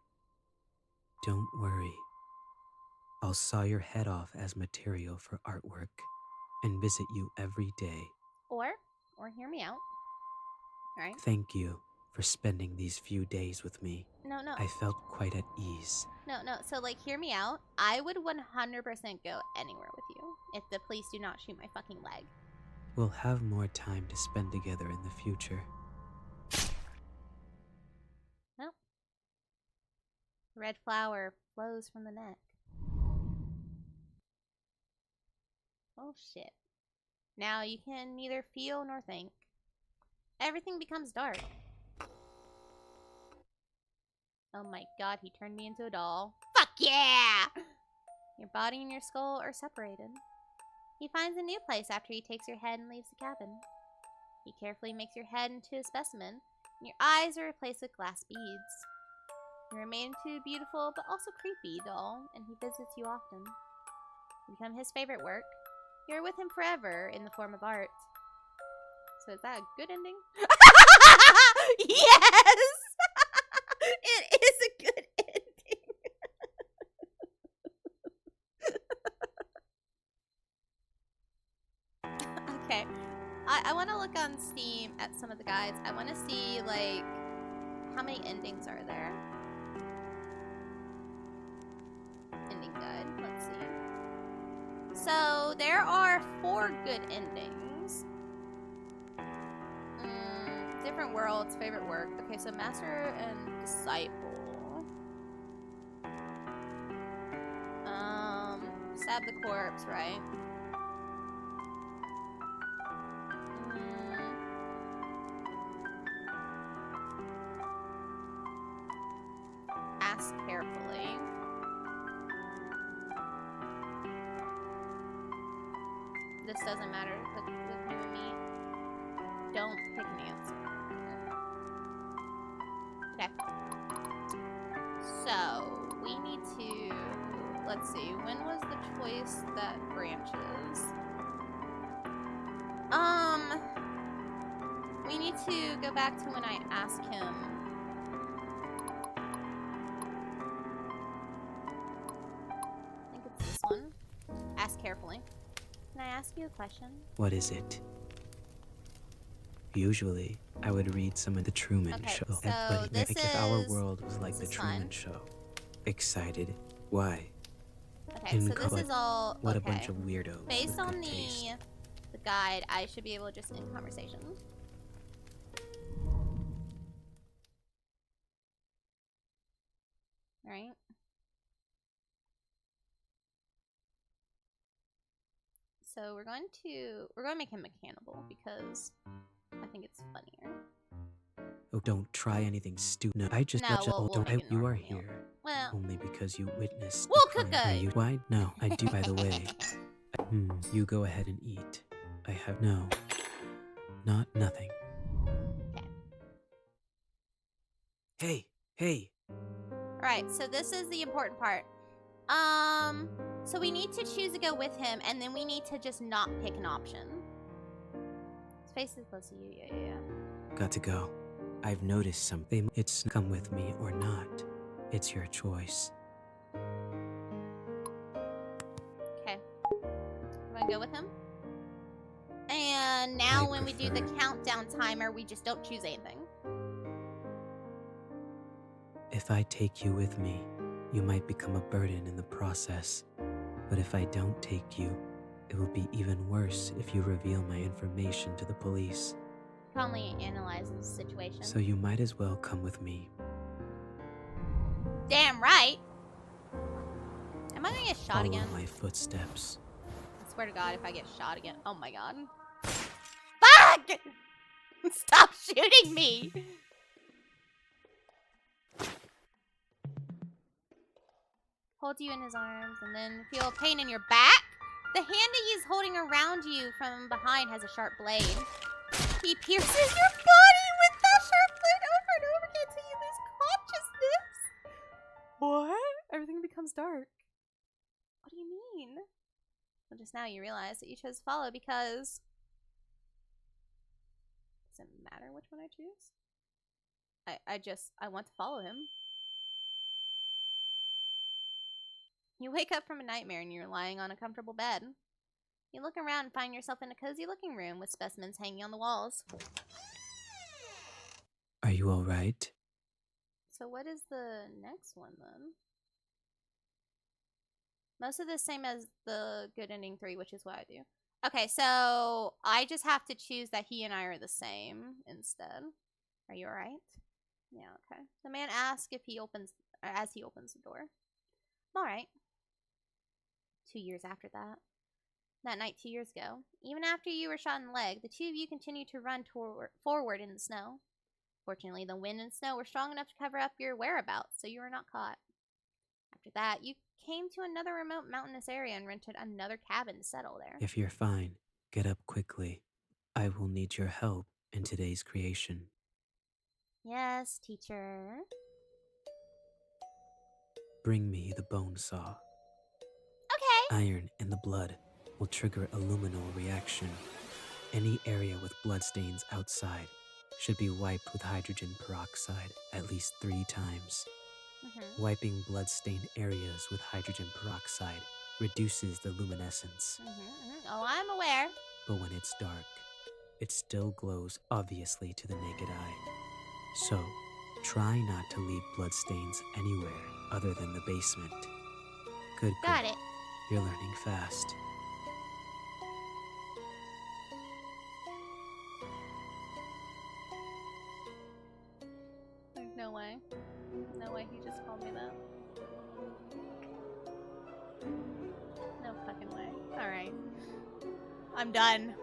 Don't worry. I'll saw your head off as material for artwork and visit you every day. Or hear me out. Alright? Thank you for spending these few days with me. No. I felt quite at ease. No. So, like, hear me out. I would 100% go anywhere with you if the police do not shoot my fucking leg. We'll have more time to spend together in the future. Well. Red flower flows from the neck. Oh, shit. Now you can neither feel nor think. Everything becomes dark. Oh my god, he turned me into a doll. Fuck yeah! Your body and your skull are separated. He finds a new place after he takes your head and leaves the cabin. He carefully makes your head into a specimen, and your eyes are replaced with glass beads. You remain into a beautiful but also creepy doll, and he visits you often. You become his favorite work. You're with him forever in the form of art. So is that a good ending? Yes! It is a good ending. Okay. I want to look on Steam at some of the guides. I want to see, like, how many endings are there? Ending guide. Let's see. So, there are 4 good endings. Different worlds, favorite work. Okay, so Master and Disciple. Stab the corpse, right? Ask carefully. This doesn't matter. With him and me. Don't pick an answer. Okay. So, we need to... Let's see. When was the choice that branches? We need to go back to when I asked him. I think it's this one. Ask carefully. Can I ask you a question? What is it? Usually, I would read some of the Truman Show. So But this if our is- world was like the this is Truman fun. Show. Excited? Why? Okay, In so this color. is all What okay. a bunch of weirdos. Based with on good taste. the guide, I should be able to just end conversation. Right? So we're going to make him a cannibal because I think it's funnier. Oh, don't try anything stupid. No, I just No, let you. we'll Oh, don't. make it You are normal meal. here Well, only because you witnessed. We'll the cook crime. Are it. you? Why? No, I do. By the way, you go ahead and eat. I have no. Not nothing. okay. Hey. Alright, so this is the important part. So we need to choose to go with him, and then we need to just not pick an option. His face is close to you, yeah. Got to go. I've noticed something. It's come with me or not. It's your choice. Okay. I'm gonna go with him. And now I when we do the prefer- countdown timer, we just don't choose anything. If I take you with me, you might become a burden in the process. But if I don't take you, it will be even worse if you reveal my information to the police. Probably analyzes the situation. So you might as well come with me. Damn right! Am I gonna get shot Follow again? my footsteps. I swear to God, if I get shot again. Oh my God. Fuck! Stop shooting me! Hold you in his arms and then feel pain in your back. The hand that he's holding around you from behind has a sharp blade. He pierces your body with that sharp blade over and over again until you lose consciousness. What? Everything becomes dark. What do you mean? Well, just now you realize that you chose follow because... Does it matter which one I choose? I want to follow him. You wake up from a nightmare and you're lying on a comfortable bed. You look around and find yourself in a cozy looking room with specimens hanging on the walls. Are you all right? So what is the next one then? Most of the same as the good ending 3, which is what I do. Okay, so I just have to choose that he and I are the same instead. Are you alright? Yeah, okay. The man asks if he opens, or as he opens the door. I'm alright. 2 years after that. That night 2 years ago. Even after you were shot in the leg, the two of you continued to run forward in the snow. Fortunately, the wind and snow were strong enough to cover up your whereabouts, so you were not caught. After that, you came to another remote mountainous area and rented another cabin to settle there. If you're fine, get up quickly. I will need your help in today's creation. Yes, teacher. Bring me the bone saw. Okay. Iron in the blood will trigger a luminal reaction. Any area with bloodstains outside should be wiped with hydrogen peroxide at least 3 times. Wiping blood-stained areas with hydrogen peroxide reduces the luminescence. Oh, I'm aware. But when it's dark, it still glows obviously to the naked eye. So, try not to leave bloodstains anywhere other than the basement. Good girl. Got it. You're learning fast. There's no way. No way he just called me that. No fucking way. Alright. I'm done.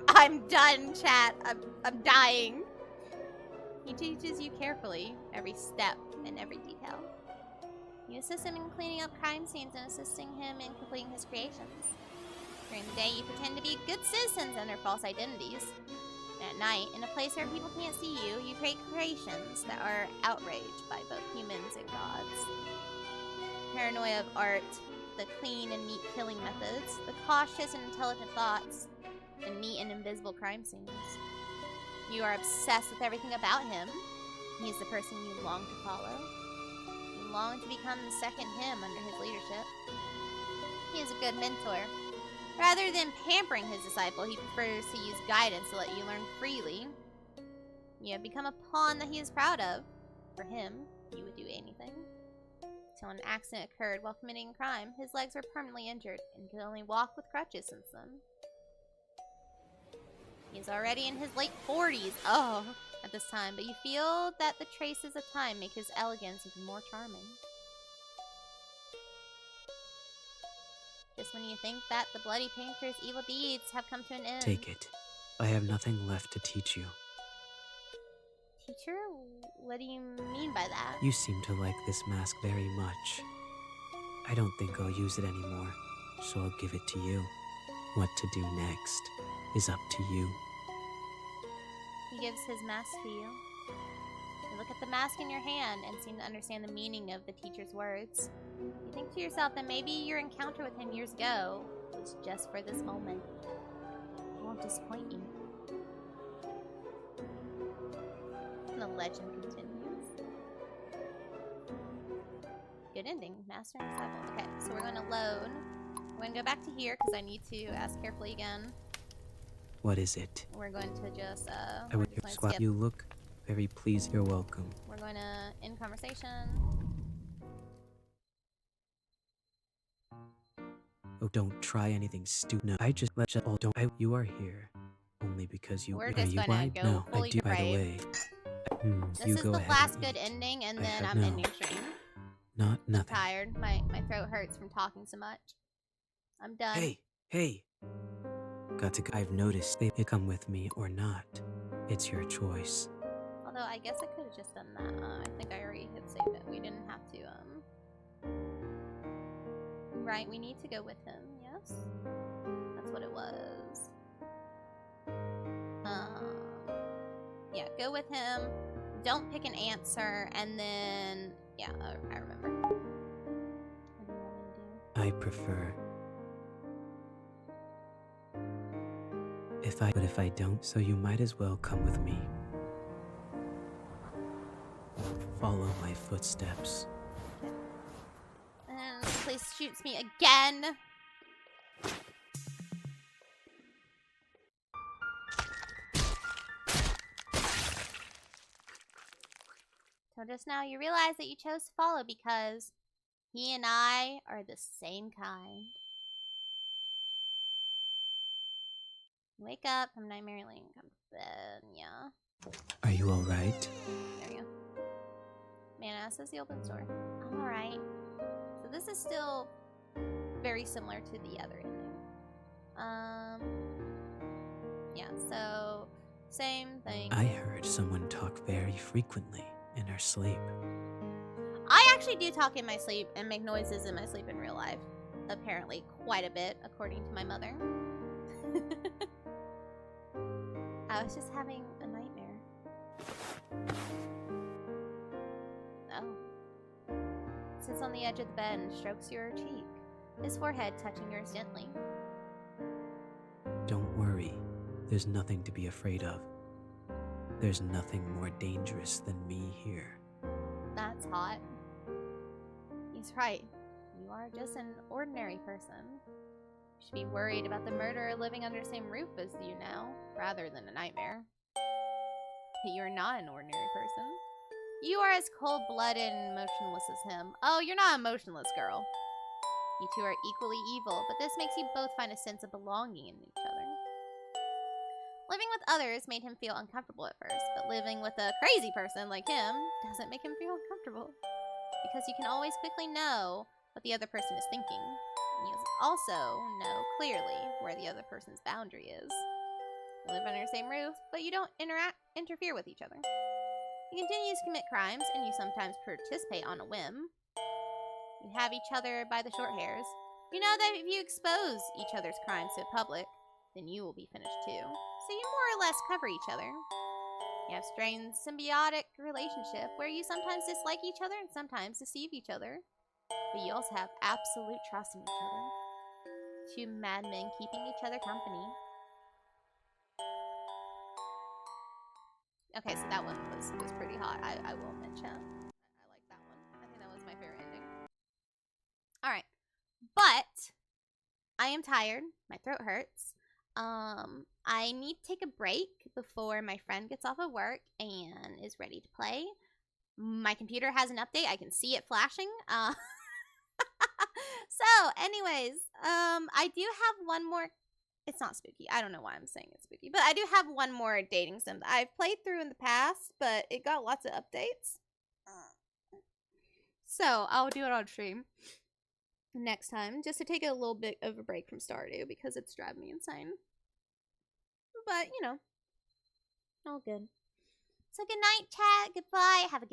I'm done, chat. I'm dying. He teaches you carefully, every step and every detail. You assist him in cleaning up crime scenes and assisting him in completing his creations. During the day, you pretend to be good citizens under false identities. And at night, in a place where people can't see you, you create creations that are outraged by both humans and gods. Paranoia of art, the clean and neat killing methods, the cautious and intelligent thoughts, the neat and invisible crime scenes. You are obsessed with everything about him. He is the person you long to follow. You long to become the second him under his leadership. He is a good mentor. Rather than pampering his disciple, he prefers to use guidance to let you learn freely. You have become a pawn that he is proud of. For him, you would do anything. Until an accident occurred while committing a crime, his legs were permanently injured and could only walk with crutches since then. He's already in his late 40s, at this time, but you feel that the traces of time make his elegance even more charming. Just when you think that the Bloody Painter's evil deeds have come to an end. Take it. I have nothing left to teach you. Teacher? What do you mean by that? You seem to like this mask very much. I don't think I'll use it anymore, so I'll give it to you. What to do next is up to you. He gives his mask to you. You look at the mask in your hand and seem to understand the meaning of the teacher's words. You think to yourself that maybe your encounter with him years ago was just for this moment. He won't disappoint you. And the legend continues. Good ending. Master and disciple. Okay, so we're going to load. We're going to go back to here because I need to ask carefully again. What is it? We're going to just, I would skip. You look very pleased. You're welcome. We're going to end conversation. Oh, don't try anything stupid. No, I just let you. Oh, don't. You are here only because you. We're Are just you gonna blind? go No, fully I do. By the depraved. way, This you is go the ahead last and good eat. ending, and I then have I'm no. ending stream. Not nothing. Tired. My throat hurts from talking so much. I'm done. Hey. Got to. I've noticed they come with me or not. It's your choice. Although I guess I could have just done that. I think I already had saved it. We didn't have to. Right. We need to go with him. Yes. That's what it was. Yeah. Go with him. Don't pick an answer, and then yeah. I remember. What do you want me to do? I prefer. But if I don't, so you might as well come with me. Follow my footsteps. And this place shoots me again. So just now you realize that you chose to follow because he and I are the same kind. Wake up from nightmare lane. Come to bed. Yeah. Are you alright? There we go. Man, says the open store. I'm alright. So this is still very similar to the other ending. Yeah, so same thing. I heard someone talk very frequently in her sleep. I actually do talk in my sleep and make noises in my sleep in real life. Apparently quite a bit, according to my mother. I was just having a nightmare. Oh. Sits on the edge of the bed and strokes your cheek, his forehead touching yours gently. Don't worry. There's nothing to be afraid of. There's nothing more dangerous than me here. That's hot. He's right. You are just an ordinary person. You should be worried about the murderer living under the same roof as you now, rather than a nightmare. But you are not an ordinary person. You are as cold-blooded and motionless as him. Oh, you're not a motionless girl. You two are equally evil, but this makes you both find a sense of belonging in each other. Living with others made him feel uncomfortable at first, but living with a crazy person like him doesn't make him feel uncomfortable. Because you can always quickly know what the other person is thinking. And you also know clearly where the other person's boundary is. You live under the same roof, but you don't interfere with each other. You continue to commit crimes, and you sometimes participate on a whim. You have each other by the short hairs. You know that if you expose each other's crimes to the public, then you will be finished too. So you more or less cover each other. You have a strange symbiotic relationship where you sometimes dislike each other and sometimes deceive each other. But you also have absolute trust in each other. Two madmen keeping each other company. Okay, so that one was pretty hot. I will admit, chat. I like that one. I think that was my favorite ending. Alright. But I am tired. My throat hurts. I need to take a break before my friend gets off of work and is ready to play. My computer has an update. I can see it flashing. So, anyways, I do have one more. It's not spooky. I don't know why I'm saying it's spooky. But I do have one more dating sim that I've played through in the past, but it got lots of updates. So, I'll do it on stream next time, just to take a little bit of a break from Stardew, because it's driving me insane. But, you know, all good. So, good night, chat. Goodbye. Have a good